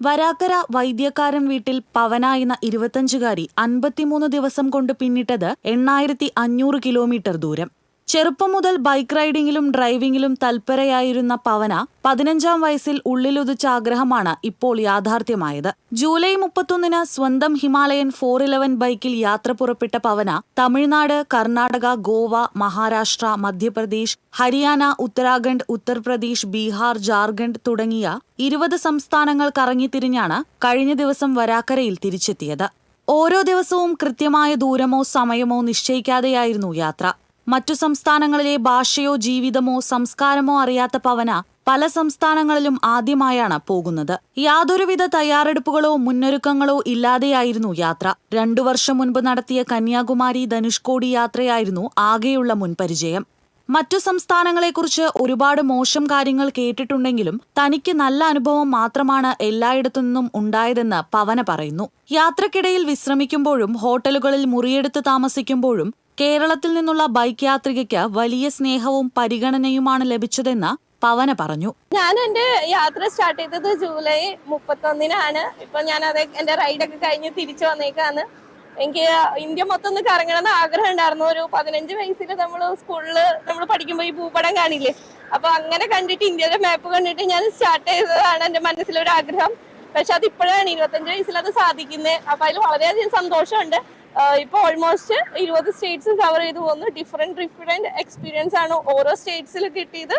വരാക്കര വൈദ്യക്കാരൻ വീട്ടിൽ പവന എന്ന 25-കാരി 53 ദിവസം കൊണ്ട് പിന്നിട്ടത് 8500 കിലോമീറ്റർ ദൂരം. ചെറുപ്പം മുതൽ ബൈക്ക് റൈഡിംഗിലും ഡ്രൈവിംഗിലും തൽപരയായിരുന്ന പവന 15-ാം വയസ്സിൽ ഉള്ളിലുദിച്ച ആഗ്രഹമാണ് ഇപ്പോൾ യാഥാർത്ഥ്യമായത്. ജൂലൈ 31-ന് സ്വന്തം ഹിമാലയൻ 411 ബൈക്കിൽ യാത്ര പുറപ്പെട്ട പവന തമിഴ്നാട്, കർണാടക, ഗോവ, മഹാരാഷ്ട്ര, മധ്യപ്രദേശ്, ഹരിയാന, ഉത്തരാഖണ്ഡ്, ഉത്തർപ്രദേശ്, ബീഹാർ, ജാർഖണ്ഡ് തുടങ്ങിയ 20 സംസ്ഥാനങ്ങൾ കറങ്ങിത്തിരിഞ്ഞാണ് കഴിഞ്ഞ ദിവസം വരാക്കരയിൽ തിരിച്ചെത്തിയത്. ഓരോ ദിവസവും കൃത്യമായ ദൂരമോ സമയമോ നിശ്ചയിക്കാതെയായിരുന്നു യാത്ര. മറ്റു സംസ്ഥാനങ്ങളിലെ ഭാഷയോ ജീവിതമോ സംസ്കാരമോ അറിയാത്ത പവന പല സംസ്ഥാനങ്ങളിലും ആദ്യമായാണ് പോകുന്നത്. യാതൊരുവിധ തയ്യാറെടുപ്പുകളോ മുന്നൊരുക്കങ്ങളോ ഇല്ലാതെയായിരുന്നു യാത്ര. 2 വർഷം മുൻപ് നടത്തിയ കന്യാകുമാരി ധനുഷ്കോടി യാത്രയായിരുന്നു ആകെയുള്ള മുൻപരിചയം. മറ്റു സംസ്ഥാനങ്ങളെക്കുറിച്ച് ഒരുപാട് മോശം കാര്യങ്ങൾ കേട്ടിട്ടുണ്ടെങ്കിലും തനിക്ക് നല്ല അനുഭവം മാത്രമാണ് എല്ലായിടത്തു നിന്നും ഉണ്ടായതെന്ന് പവന പറയുന്നു. യാത്രക്കിടയിൽ വിശ്രമിക്കുമ്പോഴും ഹോട്ടലുകളിൽ മുറിയെടുത്ത് താമസിക്കുമ്പോഴും കേരളത്തിൽ നിന്നുള്ള ബൈക്ക് യാത്രികയ്ക്ക് വലിയ സ്നേഹവും പരിഗണനയുമാണ് ലഭിച്ചതെന്ന് പവന പറഞ്ഞു. ഞാൻ എന്റെ യാത്ര സ്റ്റാർട്ട് ചെയ്തത് ജൂലൈ 31-നാണ്. ഇപ്പൊ ഞാൻ എന്റെ റൈഡൊക്കെ കഴിഞ്ഞ് തിരിച്ചു വന്നേക്കാണ്. എനിക്ക് ഇന്ത്യ മൊത്തം ഒന്ന് കറങ്ങണമെന്ന് ആഗ്രഹം ഉണ്ടായിരുന്നു. ഒരു 15 വയസ്സിൽ നമ്മൾ പഠിക്കുമ്പോൾ ഈ ഭൂപടം കാണില്ലേ, അപ്പൊ അങ്ങനെ കണ്ടിട്ട് ഇന്ത്യയുടെ മാപ്പ് കണ്ടിട്ട് ഞാൻ സ്റ്റാർട്ട് ചെയ്തതാണ് എന്റെ മനസ്സിലൊരു ആഗ്രഹം. പക്ഷെ അത് ഇപ്പോഴാണ് 25 വയസ്സിൽ അത് സാധിക്കുന്നത്. അപ്പൊ അതിൽ വളരെയധികം സന്തോഷമുണ്ട്. ഇപ്പൊ ഓൾമോസ്റ്റ് 20 സ്റ്റേറ്റ്സ് കവർ ചെയ്തു പോകുന്നു. ഡിഫറെന്റ് എക്സ്പീരിയൻസ് ആണ് ഓരോ സ്റ്റേറ്റ്സിൽ കിട്ടിയത്.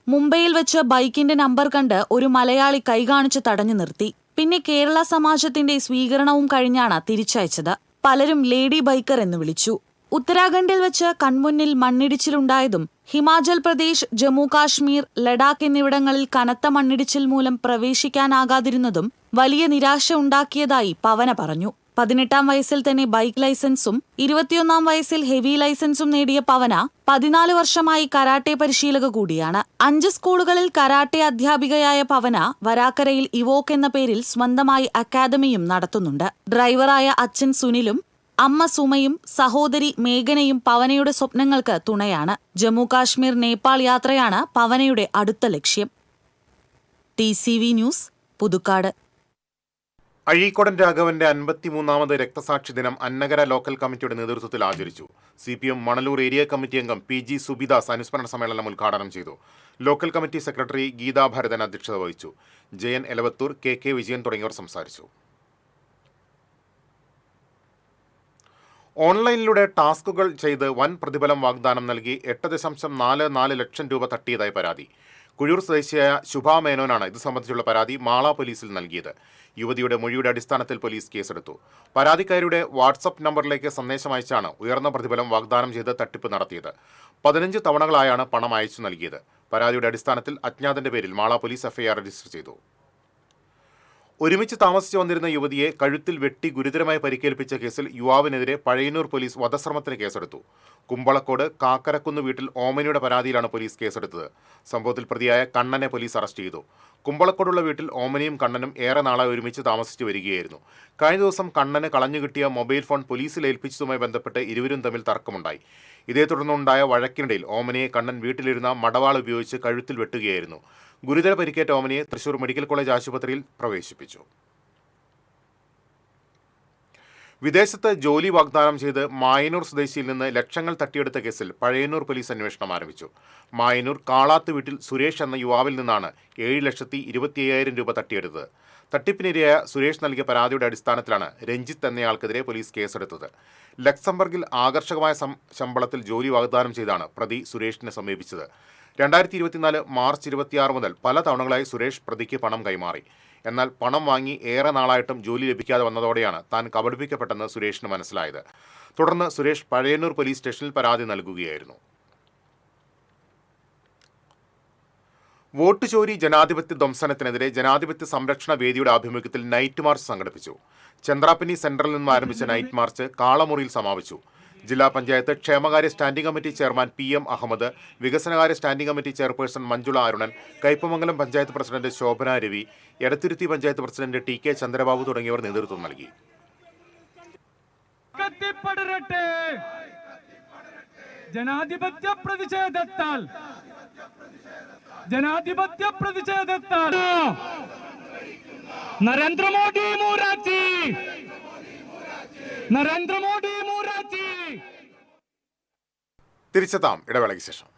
മുംബൈയിൽ വെച്ച് ബൈക്കിന്റെ നമ്പർ കണ്ട് ഒരു മലയാളി കൈകാണിച്ച് തടഞ്ഞു നിർത്തി. പിന്നെ കേരള സമാജത്തിന്റെ സ്വീകരണവും കഴിഞ്ഞാണ് തിരിച്ചയച്ചത്. പലരും ലേഡി ബൈക്കർ എന്ന് വിളിച്ചു. ഉത്തരാഖണ്ഡിൽ വെച്ച് കൺമുന്നിൽ മണ്ണിടിച്ചിലുണ്ടായതും ഹിമാചൽ പ്രദേശ്, ജമ്മു കാശ്മീർ, ലഡാക്ക് എന്നിവിടങ്ങളിൽ കനത്ത മണ്ണിടിച്ചിൽ മൂലം പ്രവേശിക്കാനാകാതിരുന്നതും വലിയ നിരാശ ഉണ്ടാക്കിയതായി പവന പറഞ്ഞു. 18-ാം വയസ്സിൽ തന്നെ ബൈക്ക് ലൈസൻസും 21-ാം വയസ്സിൽ ഹെവി ലൈസൻസും നേടിയ പവന 14 വർഷമായി കരാട്ടെ പരിശീലക കൂടിയാണ്. 5 സ്കൂളുകളിൽ കരാട്ടെ അധ്യാപികയായ പവന വരാക്കരയിൽ ഇവോക്ക് എന്ന പേരിൽ സ്വന്തമായി അക്കാദമിയും നടത്തുന്നുണ്ട്. ഡ്രൈവറായ അച്ഛൻ സുനിലും അമ്മ സുമയും സഹോദരി മേഘനയും പവനയുടെ സ്വപ്നങ്ങൾക്ക് തുണയാണ്. ജമ്മു കാശ്മീർ, നേപ്പാൾ യാത്രയാണ് പവനയുടെ അടുത്ത ലക്ഷ്യം. TCV news, Puthukkad. അഴീക്കോടൻ രാഘവന്റെ 53ാമത് രക്തസാക്ഷി ദിനം അന്നഗര ലോക്കൽ കമ്മിറ്റിയുടെ നേതൃത്വത്തിൽ ആചരിച്ചു. CPM മണലൂർ ഏരിയ കമ്മിറ്റി അംഗം PG സുബിദാസ് അനുസ്മരണ സമ്മേളനം ഉദ്ഘാടനം ചെയ്തു. Local committee secretary Geetha Bharathan അധ്യക്ഷത വഹിച്ചു. ജയൻ എലവത്തൂർ, KK വിജയൻ തുടങ്ങിയവർ സംസാരിച്ചു. ഓൺലൈനിലൂടെ ടാസ്കുകൾ ചെയ്ത് വൻ പ്രതിഫലം വാഗ്ദാനം നൽകി 8.44 ലക്ഷം രൂപ തട്ടിയതായി പരാതി. കുഴൂർ സ്വദേശിയായ ശുഭ മേനോനാണ് ഇത് സംബന്ധിച്ചുള്ള പരാതി മാള പോലീസിൽ നൽകിയത്. യുവതിയുടെ മൊഴിയുടെ അടിസ്ഥാനത്തിൽ പോലീസ് കേസെടുത്തു. പരാതിക്കാരിയുടെ വാട്സപ്പ് നമ്പറിലേക്ക് സന്ദേശം അയച്ചാണ് ഉയർന്ന പ്രതിഫലം വാഗ്ദാനം ചെയ്ത് തട്ടിപ്പ് നടത്തിയത്. 15 തവണകളായാണ് പണം അയച്ചു നൽകിയത്. പരാതിയുടെ അടിസ്ഥാനത്തിൽ അജ്ഞാതന്റെ പേരിൽ മാള പോലീസ് FIR രജിസ്റ്റർ ചെയ്തു. ഒരുമിച്ച് താമസിച്ചു വന്നിരുന്ന യുവതിയെ കഴുത്തിൽ വെട്ടി ഗുരുതരമായി പരിക്കേൽപ്പിച്ച കേസിൽ യുവാവിനെതിരെ പഴയന്നൂർ പോലീസ് വധശ്രമത്തിന് കേസെടുത്തു. കുമ്പളക്കോട് കാക്കരക്കുന്ന് വീട്ടിൽ ഓമനയുടെ പരാതിയിലാണ് പോലീസ് കേസെടുത്തത്. സംഭവത്തിൽ പ്രതിയായ കണ്ണനെ പോലീസ് അറസ്റ്റ് ചെയ്തു. കുമ്പളക്കോടുള്ള വീട്ടിൽ ഓമനയും കണ്ണനും ഏറെ നാളായി ഒരുമിച്ച് താമസിച്ചു വരികയായിരുന്നു. കഴിഞ്ഞ ദിവസം കണ്ണന് കളഞ്ഞുകിട്ടിയ മൊബൈൽ ഫോൺ പോലീസിൽ ഏൽപ്പിച്ചതുമായി ബന്ധപ്പെട്ട് ഇരുവരും തമ്മിൽ തർക്കമുണ്ടായി. ഇതേ തുടർന്നുണ്ടായ വഴക്കിനിടയിൽ ഓമനയെ കണ്ണൻ വീട്ടിലിരുന്ന മടവാൾ ഉപയോഗിച്ച് കഴുത്തിൽ വെട്ടുകയായിരുന്നു. ഗുരുതര പരിക്കേറ്റ ഓമനയെ തൃശൂർ മെഡിക്കൽ കോളേജ് ആശുപത്രിയിൽ പ്രവേശിപ്പിച്ചു. വിദേശത്ത് ജോലി വാഗ്ദാനം ചെയ്ത് മായന്നൂർ സ്വദേശിയിൽ നിന്ന് ലക്ഷങ്ങൾ തട്ടിയെടുത്ത കേസിൽ പഴയന്നൂർ പോലീസ് അന്വേഷണം ആരംഭിച്ചു. മായന്നൂർ കാളാത്ത് വീട്ടിൽ സുരേഷ് എന്ന യുവാവിൽ നിന്നാണ് 7,25,000 രൂപ തട്ടിയെടുത്തത്. തട്ടിപ്പിനിരയായ സുരേഷ് നൽകിയ പരാതിയുടെ അടിസ്ഥാനത്തിലാണ് രഞ്ജിത്ത് എന്നയാൾക്കെതിരെ പോലീസ് കേസെടുത്തത്. ലക്സംബർഗിൽ ആകർഷകമായ ശമ്പളത്തിൽ ജോലി വാഗ്ദാനം ചെയ്താണ് പ്രതി സുരേഷിനെ സമീപിച്ചത്. 2024 മാർച്ച് 26 മുതൽ പല തവണകളായി സുരേഷ് പ്രതിക്ക് പണം കൈമാറി. എന്നാൽ പണം വാങ്ങി ഏറെ നാളായിട്ടും ജോലി ലഭിക്കാതെ വന്നതോടെയാണ് താൻ കബളിപ്പിക്കപ്പെട്ടെന്ന് സുരേഷിന് മനസ്സിലായത്. തുടർന്ന് സുരേഷ് പഴയന്നൂർ പോലീസ് സ്റ്റേഷനിൽ പരാതി നൽകുകയായിരുന്നു. വോട്ട് ചോരി ജനാധിപത്യ ധ്വംസനത്തിനെതിരെ ജനാധിപത്യ സംരക്ഷണ വേദിയുടെ ആഭിമുഖ്യത്തിൽ നൈറ്റ് മാർച്ച് സംഘടിപ്പിച്ചു. ചന്ദ്രാപ്പിനി സെന്ററിൽ നിന്നും ആരംഭിച്ച നൈറ്റ് മാർച്ച് കാളമുറിയിൽ സമാപിച്ചു. ജില്ലാ പഞ്ചായത്ത് ക്ഷേമകാര്യ standing committee chairman PM Ahammed, വികസനകാര്യ standing committee chairperson Manjula Arunan, Kaipamangalam panchayat president Shobhana Ravi, Edathuruthy panchayat president TK Chandrababu തുടങ്ങിയവർ നേതൃത്വം നൽകി. ജനാധിപത്യ പ്രതിഷേധത്താൽ നരേന്ദ്രമോദി മൂരാജി തിരിച്ചെത്താം ഇടവേളയ്ക്ക് ശേഷം.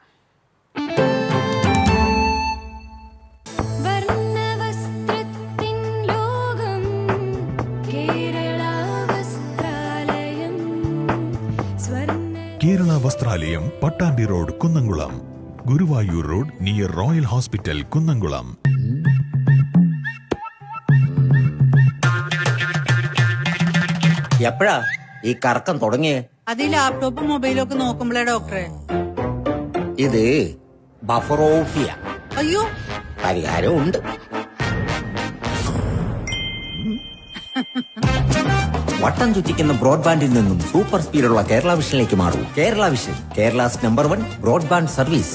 Kerala Vasthralayam, Pattambi road, Kunnamkulam. Guruvayur road near royal hospital, Kunnamkulam. എപ്പോഴാ ഈ കറക്കം തുടങ്ങിയേ? അത് ലാപ്ടോപ്പും മൊബൈലും ഒക്കെ നോക്കുമ്പോഴേ ഡോക്ടറെ. ഇത് ബഫറോഫിയ. അയ്യോ, പരിഹാരം ഉണ്ട്. വട്ടം ചുറ്റിക്കുന്ന ബ്രോഡ്ബാൻഡിൽ നിന്നും സൂപ്പർ സ്പീഡുള്ള കേരള വിഷനിലേക്ക് മാറൂ. Kerala vision, Kerala's number 1 broadband service.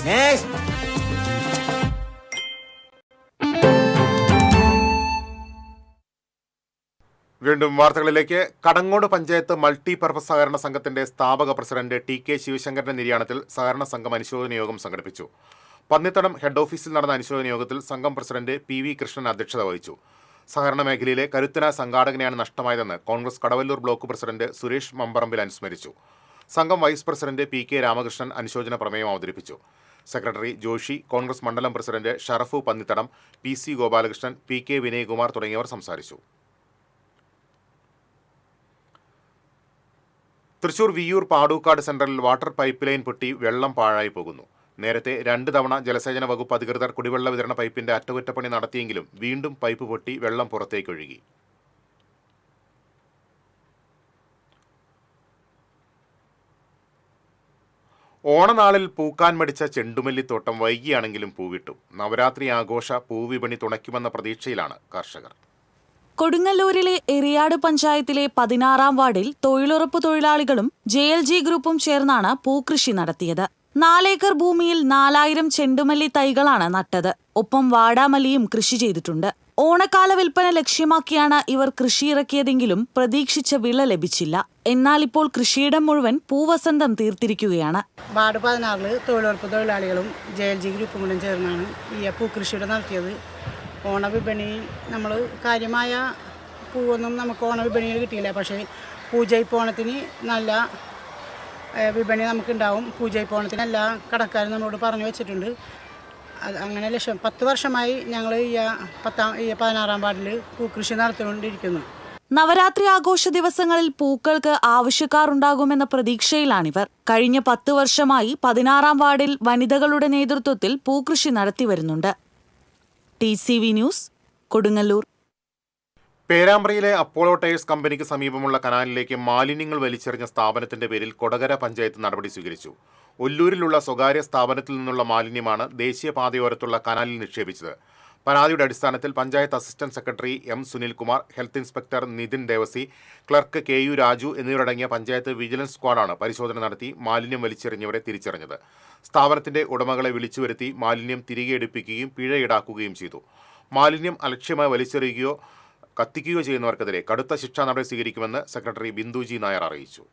വീണ്ടും വാർത്തകളിലേക്ക്. കടങ്ങോട് പഞ്ചായത്ത് മൾട്ടിപർപ്പസ് സഹകരണ സംഘത്തിന്റെ സ്ഥാപക പ്രസിഡന്റ് TK ശിവശങ്കരന്റെ നിര്യാണത്തിൽ സഹകരണ സംഘം അനുശോചന യോഗം സംഘടിപ്പിച്ചു. പന്നിത്തടം ഹെഡ് ഓഫീസിൽ നടന്ന അനുശോചന യോഗത്തിൽ സംഘം പ്രസിഡന്റ് PV കൃഷ്ണൻ അധ്യക്ഷത വഹിച്ചു. സഹകരണ മേഖലയിലെ കരുത്തനായ സംഘാടകനെയാണ് നഷ്ടമായതെന്ന് കോൺഗ്രസ് കടവല്ലൂർ ബ്ലോക്ക് പ്രസിഡന്റ് സുരേഷ് മമ്പറമ്പിൽ അനുസ്മരിച്ചു. സംഘം വൈസ് പ്രസിഡന്റ് PK രാമകൃഷ്ണൻ അനുശോചന പ്രമേയം അവതരിപ്പിച്ചു. സെക്രട്ടറി ജോഷി, കോൺഗ്രസ് മണ്ഡലം president Sharafu Pannithadam, PC Gopalakrishnan, PK Vinayakumar തുടങ്ങിയവർ സംസാരിച്ചു. തൃശൂർ വിയ്യൂർ പാടൂക്കാട് സെന്ററിൽ വാട്ടർ പൈപ്പ് ലൈൻ പൊട്ടി വെള്ളം പാഴായി പോകുന്നു. നേരത്തെ 2 തവണ ജലസേചന വകുപ്പ് അധികൃതർ കുടിവെള്ള വിതരണ പൈപ്പിന്റെ അറ്റകുറ്റപ്പണി നടത്തിയെങ്കിലും വീണ്ടും പൈപ്പ് പൊട്ടി വെള്ളം പുറത്തേക്കൊഴുകി. ഓണനാളിൽ പൂക്കാൻ മടിച്ച ചെണ്ടുമല്ലിത്തോട്ടം വൈകിയാണെങ്കിലും പൂവിട്ടു. നവരാത്രി ആഘോഷ പൂവിപണി തുണയ്ക്കുമെന്ന പ്രതീക്ഷയിലാണ് കർഷകർ. കൊടുങ്ങല്ലൂരിലെ എറിയാട് പഞ്ചായത്തിലെ 16-ാം വാർഡിൽ തൊഴിലുറപ്പ് തൊഴിലാളികളും JLG ഗ്രൂപ്പും ചേർന്നാണ് പൂക്കൃഷി നടത്തിയത്. 4 ഏക്കർ ഭൂമിയിൽ 4000 ചെണ്ടുമല്ലി തൈകളാണ് നട്ടത്. ഒപ്പം വാടാമല്ലിയും കൃഷി ചെയ്തിട്ടുണ്ട്. ഓണക്കാല വിൽപ്പന ലക്ഷ്യമാക്കിയാണ് ഇവർ കൃഷിയിറക്കിയതെങ്കിലും പ്രതീക്ഷിച്ച വിള ലഭിച്ചില്ല. എന്നാൽ ഇപ്പോൾ കൃഷിയിടം മുഴുവൻ പൂവസന്തം തീർത്തിരിക്കുകയാണ്. വാർഡ് 16 തൊഴിലുറപ്പ് തൊഴിലാളികളും JLG ഗ്രൂപ്പും കൂടെ ചേർന്നാണ് ഈ പൂക്കൃഷിയുടെ നടത്തിയത്. ഓണവിപണിയിൽ നമ്മൾ കാര്യമായ പൂവൊന്നും നമുക്ക് ഓണവിപണിയിൽ കിട്ടിയില്ല. പക്ഷേ പൂജയിപ്പോണത്തിന് നല്ല വിപണി നമുക്കുണ്ടാവും. പൂജയിപ്പോണത്തിന് എല്ലാ കടക്കാരും നമ്മളോട് പറഞ്ഞു വെച്ചിട്ടുണ്ട്. അങ്ങനെ 10 വർഷമായി ഞങ്ങൾ ഈ 16-ാം വാർഡിൽ പൂക്കൃഷി നടത്തിക്കൊണ്ടിരിക്കുന്നു. നവരാത്രി ആഘോഷ ദിവസങ്ങളിൽ പൂക്കൾക്ക് ആവശ്യക്കാരുണ്ടാകുമെന്ന പ്രതീക്ഷയിലാണിവർ. കഴിഞ്ഞ 10 വർഷമായി 16-ാം വാർഡിൽ വനിതകളുടെ നേതൃത്വത്തിൽ പൂക്കൃഷി നടത്തിവരുന്നുണ്ട്. TCV news, Kodungallur. പേരാമ്പ്രയിലെ അപ്പോളോ ടയേഴ്സ് കമ്പനിക്ക് സമീപമുള്ള കനാലിലേക്ക് മാലിന്യങ്ങൾ വലിച്ചെറിഞ്ഞ സ്ഥാപനത്തിന്റെ പേരിൽ കൊടകര പഞ്ചായത്ത് നടപടി സ്വീകരിച്ചു. ഒല്ലൂരിലുള്ള സ്വകാര്യ സ്ഥാപനത്തിൽ നിന്നുള്ള മാലിന്യമാണ് ദേശീയപാതയോരത്തുള്ള കനാലിൽ നിക്ഷേപിച്ചത്. പരാതിയുടെ അടിസ്ഥാനത്തിൽ panchayat assistant secretary M. Sunilkumar, health inspector Nithin Devasi, clerk KU Raju എന്നിവരടങ്ങിയ പഞ്ചായത്ത് വിജിലൻസ് സ്ക്വാഡാണ് പരിശോധന നടത്തി മാലിന്യം വലിച്ചെറിഞ്ഞവരെ തിരിച്ചറിഞ്ഞത്. സ്ഥാപനത്തിന്റെ ഉടമകളെ വിളിച്ചുവരുത്തി മാലിന്യം തിരികെ എടുപ്പിക്കുകയും പിഴ ഈടാക്കുകയും ചെയ്തു. മാലിന്യം അലക്ഷ്യമായി വലിച്ചെറിയുകയോ കത്തിക്കുകയോ ചെയ്യുന്നവർക്കെതിരെ കടുത്ത ശിക്ഷാ നടപടി സ്വീകരിക്കുമെന്ന് സെക്രട്ടറി ബിന്ദുജി നായർ അറിയിച്ചു.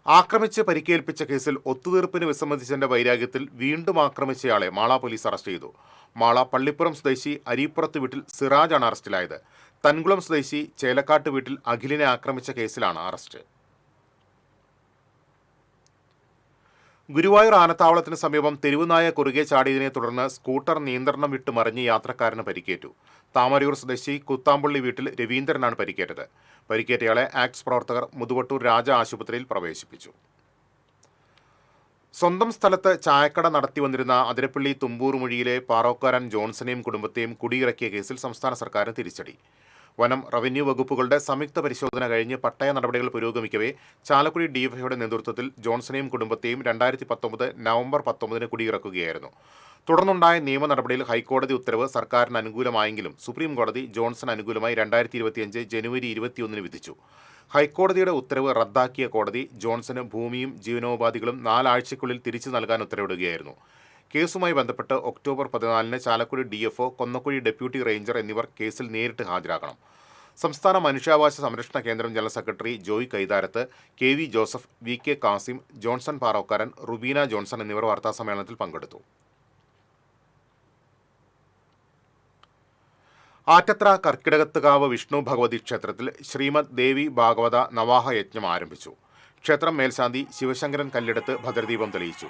ആക്രമിച്ച് പരിക്കേൽപ്പിച്ച കേസിൽ ഒത്തുതീർപ്പിന് വിസമ്മതിച്ചതിന്റെ വൈരാഗ്യത്തിൽ വീണ്ടും ആക്രമിച്ചയാളെ മാള പോലീസ് അറസ്റ്റ് ചെയ്തു. മാള പള്ളിപ്പുറം സ്വദേശി അരീപ്പുറത്ത് വീട്ടിൽ സിറാജാണ് അറസ്റ്റിലായത്. തൻകുളം സ്വദേശി ചേലക്കാട്ട് വീട്ടിൽ അഖിലിനെ ആക്രമിച്ച കേസിലാണ് അറസ്റ്റ്. ഗുരുവായൂർ ആനത്താവളത്തിന് സമീപം തെരുവുനായ കുറുകെ ചാടിയതിനെ തുടർന്ന് സ്കൂട്ടർ നിയന്ത്രണം വിട്ട് മറിഞ്ഞ് യാത്രക്കാരന് പരിക്കേറ്റു. താമരയൂർ സ്വദേശി കുത്താമ്പള്ളി വീട്ടിൽ രവീന്ദ്രനാണ് പരിക്കേറ്റത്. പരിക്കേറ്റയാളെ ആക്ട്സ് പ്രവർത്തകർ മുതുവട്ടൂർ രാജ ആശുപത്രിയിൽ പ്രവേശിപ്പിച്ചു. സ്വന്തം സ്ഥലത്ത് ചായക്കട നടത്തി വന്നിരുന്ന അതിരപ്പള്ളി തുമ്പൂർ മുഴിയിലെ പാറോക്കാരൻ ജോൺസനെയും കുടുംബത്തെയും കുടിയിറക്കിയ കേസിൽ സംസ്ഥാന സർക്കാരിന് തിരിച്ചടി. വനം, റവന്യൂ വകുപ്പുകളുടെ സംയുക്ത പരിശോധന കഴിഞ്ഞ് പട്ടയ നടപടികൾ പുരോഗമിക്കവേ ചാലക്കുടി DFIയുടെ നേതൃത്വത്തിൽ ജോൺസനെയും കുടുംബത്തെയും 2019 നവംബർ 19 കുടിയിറക്കുകയായിരുന്നു. തുടർന്നുണ്ടായ നിയമ നടപടിയിൽ ഹൈക്കോടതി ഉത്തരവ് സർക്കാരിന് അനുകൂലമായെങ്കിലും സുപ്രീം കോടതി ജോൺസൺ അനുകൂലമായി 2025 ജനുവരി 21 വിധിച്ചു. ഹൈക്കോടതിയുടെ ഉത്തരവ് റദ്ദാക്കിയ കോടതി ജോൺസന് ഭൂമിയും ജീവനോപാധികളും 4 ആഴ്ചയ്ക്കുള്ളിൽ തിരിച്ചു നൽകാൻ ഉത്തരവിടുകയായിരുന്നു. കേസുമായി ബന്ധപ്പെട്ട് October 14 Chalakudy DFO, Konnakuzhi deputy ranger എന്നിവർ കേസിൽ നേരിട്ട് ഹാജരാകണം. സംസ്ഥാന മനുഷ്യാവകാശ സംരക്ഷണ കേന്ദ്രം ജനറൽ സെക്രട്ടറി Joy Kaitharath, KV Joseph, VK Kasim, Johnson Parokkaran, Rubeena Johnson എന്നിവർ വാർത്താസമ്മേളനത്തിൽ പങ്കെടുത്തു. ആറ്റത്ര കർക്കിടകത്തുകാവ് വിഷ്ണു ഭഗവതി ക്ഷേത്രത്തിൽ ശ്രീമദ് ദേവി ഭാഗവത നവാഹ യജ്ഞം ആരംഭിച്ചു. ക്ഷേത്രം മേൽശാന്തി ശിവശങ്കരൻ കല്ലെടുത്ത് ഭദ്രദീപം തെളിയിച്ചു.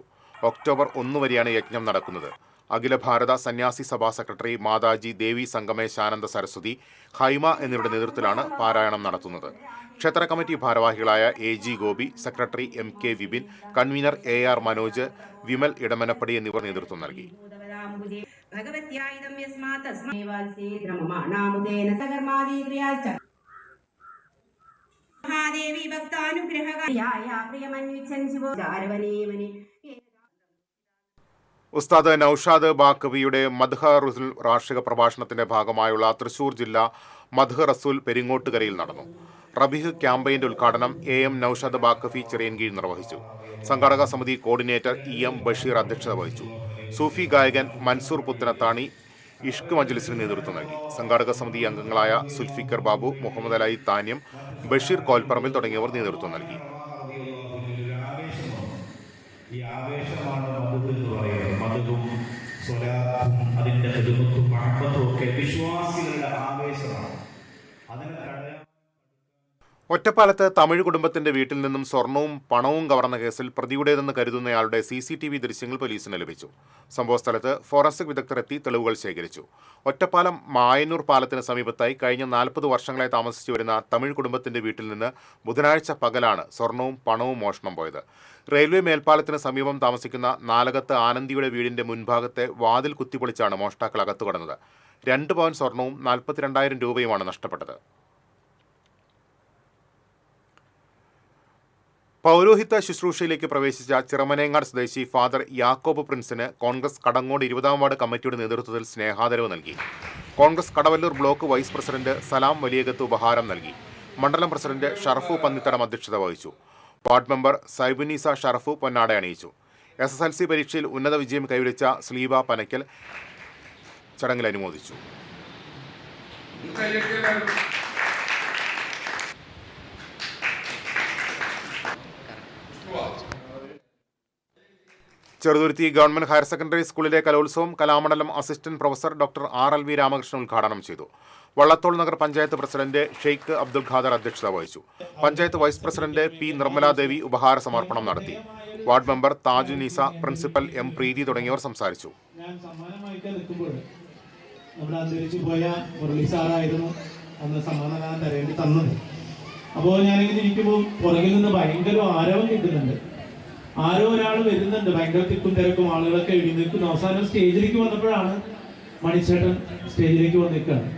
ഒക്ടോബർ 1 വരെയാണ് യജ്ഞം നടക്കുന്നത്. അഖില ഭാരത സന്യാസി സഭാ സെക്രട്ടറി മാതാജി ദേവി സംഗമേശാനന്ദ സരസ്വതി, ഹൈമ എന്നിവരുടെ നേതൃത്വത്തിലാണ് പാരായണം നടത്തുന്നത്. ക്ഷേത്ര കമ്മിറ്റി ഭാരവാഹികളായ AG Gopi, secretary MK Vipin, convener AR Manoj, Vimal Edamanappadi എന്നിവർ നേതൃത്വം നൽകി. ഉസ്താദ് നൌഷാദ് ബാക്കവിയുടെ മദ്ഹ റസൂൽ വാർഷിക പ്രഭാഷണത്തിന്റെ ഭാഗമായുള്ള തൃശൂർ ജില്ലാ മദ്ഹ റസൂൽ പെരിങ്ങോട്ടുകരയിൽ നടന്നു. റബീഹ് ക്യാമ്പയിന്റെ ഉദ്ഘാടനം AM നൌഷാദ് ബാക്കഫി ചിറയൻകീഴ് നിർവഹിച്ചു. സംഘാടക സമിതി കോർഡിനേറ്റർ EM ബഷീർ അധ്യക്ഷത വഹിച്ചു. സൂഫി ഗായകൻ മൻസൂർ പുത്തനത്താണി ഇഷ്ക് മജ്ലിസിന് നേതൃത്വം നൽകി. സംഘാടക സമിതി അംഗങ്ങളായ സുൽഫിക്കർ ബാബു, മുഹമ്മദ് അലി താന്യം, ബഷീർ കോൽപ്പറമ്പിൽ തുടങ്ങിയവർ നേതൃത്വം നൽകി. ഈ ആവേശമാണ് മധു എന്ന് പറയുന്നത്. മധുവും സ്വലാത്തും അതിൻ്റെ ഹിദമത്തും മഹബത്തും ഒക്കെ വിശ്വാസികളുടെ ആവേശമാണ്. അതിനെ ഒറ്റപ്പാലത്ത് തമിഴ് കുടുംബത്തിന്റെ വീട്ടിൽ നിന്നും സ്വർണവും പണവും കവർന്ന കേസിൽ പ്രതിയുടേതെന്ന് കരുതുന്നയാളുടെ CCTV ദൃശ്യങ്ങൾ പോലീസിന് ലഭിച്ചു. സംഭവസ്ഥലത്ത് ഫോറൻസിക് വിദഗ്ധർ എത്തി തെളിവുകൾ ശേഖരിച്ചു. ഒറ്റപ്പാലം മായന്നൂർ പാലത്തിന് സമീപത്തായി കഴിഞ്ഞ 40 വർഷങ്ങളായി താമസിച്ചു വരുന്ന തമിഴ് കുടുംബത്തിന്റെ വീട്ടിൽ നിന്ന് ബുധനാഴ്ച പകലാണ് സ്വർണവും പണവും മോഷണം പോയത്. റെയിൽവേ മേൽപ്പാലത്തിന് സമീപം താമസിക്കുന്ന നാലകത്ത് ആനന്ദിയുടെ വീടിന്റെ മുൻഭാഗത്തെ വാതിൽ കുത്തിപ്പൊളിച്ചാണ് മോഷ്ടാക്കൾ അകത്തു കടന്നത്. 2 പവൻ സ്വർണവും 42,000 രൂപയുമാണ് നഷ്ടപ്പെട്ടത്. പൗരോഹിത്യ ശുശ്രൂഷയിലേക്ക് പ്രവേശിച്ച ചിറമനേങ്ങാട് സ്വദേശി ഫാദർ യാക്കോബ് പ്രിൻസിന് കോൺഗ്രസ് കടങ്ങോട് 20-ാം വാർഡ് കമ്മിറ്റിയുടെ നേതൃത്വത്തിൽ സ്നേഹാദരവ് നൽകി. Congress Kadavallur block vice president Salam Valiyakath ഉപഹാരം നൽകി. മണ്ഡലം പ്രസിഡന്റ് ഷറഫു പന്നിത്തടം അധ്യക്ഷത വഹിച്ചു. വാർഡ് മെമ്പർ സൈബുനീസ ഷറഫു പൊന്നാട അണിയിച്ചു. SSLC പരീക്ഷയിൽ ഉന്നത വിജയം കൈവരിച്ച സ്ലീബ പനക്കൽ ചടങ്ങിൽ അനുമോദിച്ചു. ചെറുതുരുത്തി ഗവൺമെന്റ് ഹയർ സെക്കൻഡറി സ്കൂളിലെ കലോത്സവം Kalamandalam assistant professor doctor RLV Ramakrishnan ഉദ്ഘാടനം ചെയ്തു. വള്ളത്തോൾ നഗർ പഞ്ചായത്ത് പ്രസിഡന്റ് ഷെയ്ഖ് അബ്ദുൽ ഖാദർ അധ്യക്ഷത വഹിച്ചു. Panchayat vice president P Nirmaladevi ഉപഹാര സമർപ്പണം നടത്തി. Ward member Thajunisa, principal M Preethi തുടങ്ങിയവർ സംസാരിച്ചു. നമ്മുടെ അന്തരിച്ചു പോയ മുരളി സാറായിരുന്നു അന്ന് സമ്മാനദാനം തരേണ്ടി തന്നത്. അപ്പോൾ ഞാനിങ്ങനെ ഇരിക്കുമ്പോൾ പുറകിൽ നിന്ന് ഭയങ്കര ആരവം കിട്ടുന്നുണ്ട്. ആരോ ഒരാൾ വരുന്നുണ്ട്, ഭയങ്കര തിക്കും തിരക്കും, ആളുകളൊക്കെ എഴുന്നേൽക്കുന്നു. അവസാനം സ്റ്റേജിലേക്ക് വന്നപ്പോഴാണ് മണിച്ചേട്ടൻ സ്റ്റേജിലേക്ക് വന്ന് നിൽക്കുകയാണ്.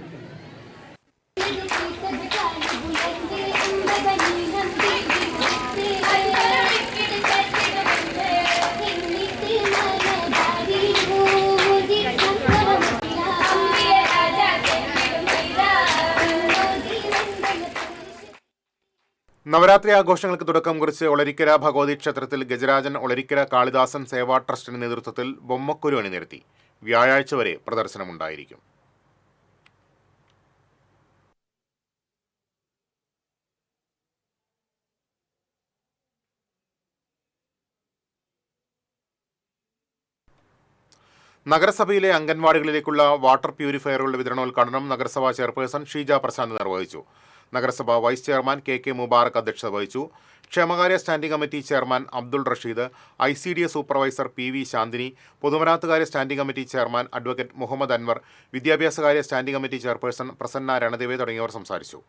നവരാത്രി ആഘോഷങ്ങൾക്ക് തുടക്കം കുറിച്ച് ഒളരിക്കര ഭഗവതി ക്ഷേത്രത്തിൽ ഗജരാജൻ ഒളരിക്കര കാളിദാസൻ സേവാ ട്രസ്റ്റിന്റെ നേതൃത്വത്തിൽ ബൊമ്മക്കുരു അണിനിരത്തി. വ്യാഴാഴ്ച വരെ പ്രദർശനമുണ്ടായിരിക്കും. നഗരസഭയിലെ അംഗൻവാടികളിലേക്കുള്ള വാട്ടർ പ്യൂരിഫയറുകളുടെ വിതരണോദ്ഘാടനം നഗരസഭാ ചെയർപേഴ്സൺ ഷീജ പ്രശാന്ത് നിർവഹിച്ചു. നഗരസഭ വൈസ് ചെയർമാൻ KK മുബാറക് അധ്യക്ഷത വഹിച്ചു. ക്ഷേമകാര്യ standing committee chairman Abdul Rasheed, ICDS supervisor PV Shanthini, പൊതുമരാമത്തുകാര്യ standing committee chairman advocate Muhammad Anwar, വിദ്യാഭ്യാസകാര്യ standing committee chairperson Prasanna Ranadeve തുടങ്ങിയവർ സംസാരിച്ചു.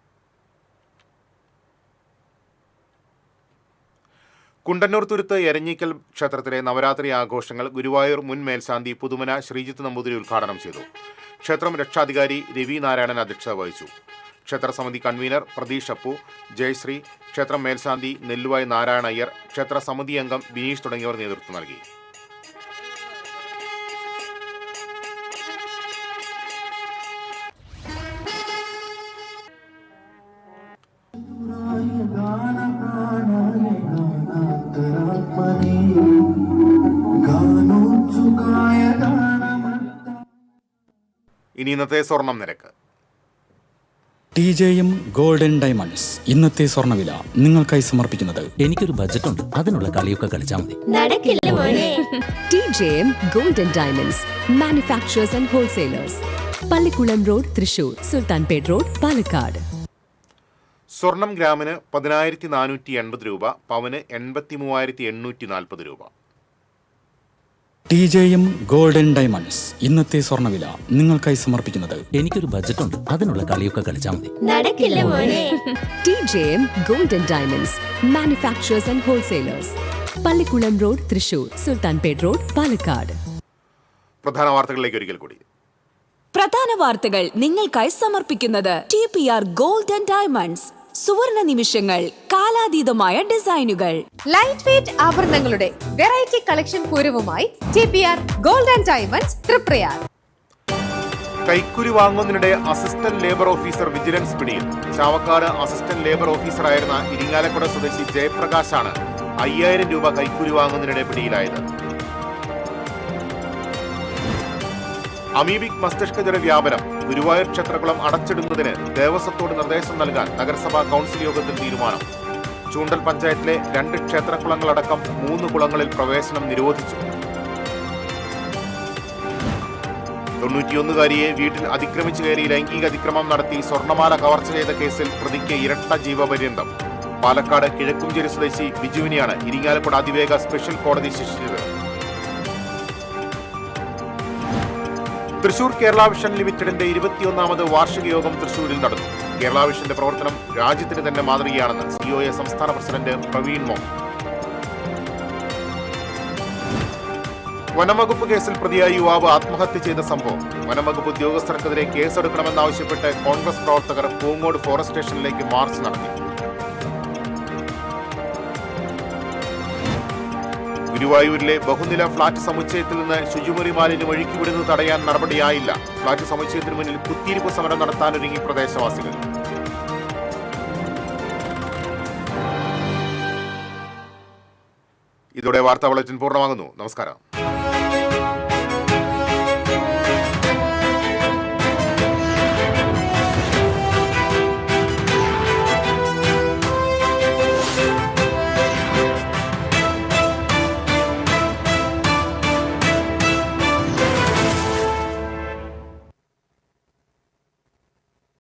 കുണ്ടന്നൂർ തുരുത്ത് എരഞ്ഞിക്കൽ ക്ഷേത്രത്തിലെ നവരാത്രി ആഘോഷങ്ങൾ ഗുരുവായൂർ മുൻ മേൽശാന്തി പുതുമന ശ്രീജിത്ത് നമ്പൂതിരി ഉദ്ഘാടനം ചെയ്തു. ക്ഷേത്രം രക്ഷാധികാരി രവി നാരായണൻ അധ്യക്ഷത വഹിച്ചു. ക്ഷേത്രസമിതി കൺവീനർ പ്രതീഷ് അപ്പു, ജയശ്രീ, ക്ഷേത്രം മേൽശാന്തി നെല്ലുവായ് നാരായണ അയ്യർ, ക്ഷേത്ര സമിതി അംഗം ബിനീഷ് തുടങ്ങിയവർ നേതൃത്വം നൽകി. ഇനി ഇന്നത്തെ സ്വർണം നിരക്ക്. TJM ഗോൾഡൻ ഡയമണ്ട്സ് ഇന്നത്തെ സ്വർണ്ണവില നിങ്ങൾക്കായി സമർപ്പിക്കുന്നത് എനിക്കൊരു ബജറ്റ് ഉണ്ട്, അതിനുള്ള കളിയൊക്കെ കളിച്ചാൽ മതി. TJM golden diamonds manufacturers and wholesalers, Pallikulam road, Thrissur, Sultanpet road, Palakkad. സ്വർണം ഗ്രാമിന് 10,480 രൂപ, പവന് 83,840 രൂപ. TJM ഗോൾഡൻ ഡയമണ്ട്സ് ഇന്നത്തെ സ്വർണ്ണവില നിങ്ങൾക്കായി സമർപ്പിക്കുന്നത് എനിക്കൊരു ബജറ്റ് ഉണ്ട്, അതിനുള്ള കളിയൊക്കെ കളിച്ചാൽ മതി. TJM golden diamonds manufacturers and wholesalers, Pallikulam road, Thrissur, Sultanpet road, Palakkad. പ്രധാന വാർത്തകളിലേക്ക് ഒരിക്കൽ കൂടി. പ്രധാന വാർത്തകൾ നിങ്ങൾക്കായി സമർപ്പിക്കുന്നത് TPR ഗോൾഡ് ആൻഡ് ഡയമണ്ട്സ്. സുവർണ നിമിഷങ്ങൾ, കാലാതീതമായ ഡിസൈനുകൾ. ലൈറ്റ് വെയ്റ്റ് ആഭരണങ്ങളുടെ വെറൈറ്റി കളക്ഷൻ പൂരവുമായി TPR gold and diamonds, Thriprayar. കൈക്കൂലി വാങ്ങുന്നതിനിടെ അസിസ്റ്റന്റ് ലേബർ ഓഫീസർ വിജിലൻസ് പിടിയിൽ. ചാവക്കാട് അസിസ്റ്റന്റ് ലേബർ ഓഫീസറായിരുന്ന ഇരിങ്ങാലക്കുട സ്വദേശി ജയപ്രകാശാണ് 5,000 രൂപ കൈക്കൂലി വാങ്ങുന്നതിനിടെ പിടിയിലായത്. അമീബിക് മസ്തിഷ്ക ജ്വര വ്യാപനം. ഗുരുവായൂർ ക്ഷേത്രകുളം അടച്ചിടുന്നതിന് ദേവസ്വത്തോട് നിർദ്ദേശം നൽകാൻ നഗരസഭാ കൗൺസിൽ യോഗത്തിൽ തീരുമാനം. ചൂണ്ടൽ പഞ്ചായത്തിലെ 2 ക്ഷേത്രകുളങ്ങളടക്കം 3 കുളങ്ങളിൽ പ്രവേശനം നിരോധിച്ചു. 91-കാരിയെ വീട്ടിൽ അതിക്രമിച്ചു കയറി ലൈംഗിക അതിക്രമം നടത്തി സ്വർണ്ണമാല കവർച്ച ചെയ്ത കേസിൽ പ്രതിക്ക് ഇരട്ട ജീവപര്യന്തം. പാലക്കാട് കിഴക്കുംചേരി സ്വദേശി ബിജുവിനെയാണ് ഇരിങ്ങാലക്കുട അതിവേഗ സ്പെഷ്യൽ കോടതി ശിക്ഷിച്ചത്. തൃശൂർ കേരള വിഷൻ ലിമിറ്റഡിന്റെ 21ാമത് വാർഷിക യോഗം തൃശൂരിൽ നടന്നു. കേരള വിഷന്റെ പ്രവർത്തനം രാജ്യത്തിന് തന്നെ മാതൃകയാണെന്ന് COA സംസ്ഥാന പ്രസിഡന്റ് പ്രവീൺ മോഹൻ. വനംവകുപ്പ് കേസിൽ പ്രതിയായ യുവാവ് ആത്മഹത്യ ചെയ്ത സംഭവം. വനംവകുപ്പ് ഉദ്യോഗസ്ഥർക്കെതിരെ കേസെടുക്കണമെന്നാവശ്യപ്പെട്ട് കോൺഗ്രസ് പ്രവർത്തകർ പൂങ്ങോട് ഫോറസ്റ്റ് സ്റ്റേഷനിലേക്ക് മാർച്ച് നടത്തി. ഗുരുവായൂരിലെ ബഹുനില ഫ്ളാറ്റ് സമുച്ചയത്തിൽ നിന്ന് ശുചിമുറി മാലിന്യം ഒഴുക്കിവിടുന്നത് തടയാൻ നടപടിയായില്ല. ഫ്ളാറ്റ് സമുച്ചയത്തിന് മുന്നിൽ കുത്തിയിരിപ്പ് സമരം നടത്താനൊരുങ്ങി പ്രദേശവാസികൾ. ഇതോടെ വാർത്താ ബുള്ളറ്റിൻ പൂർണ്ണമാകുന്നു. നമസ്കാരം.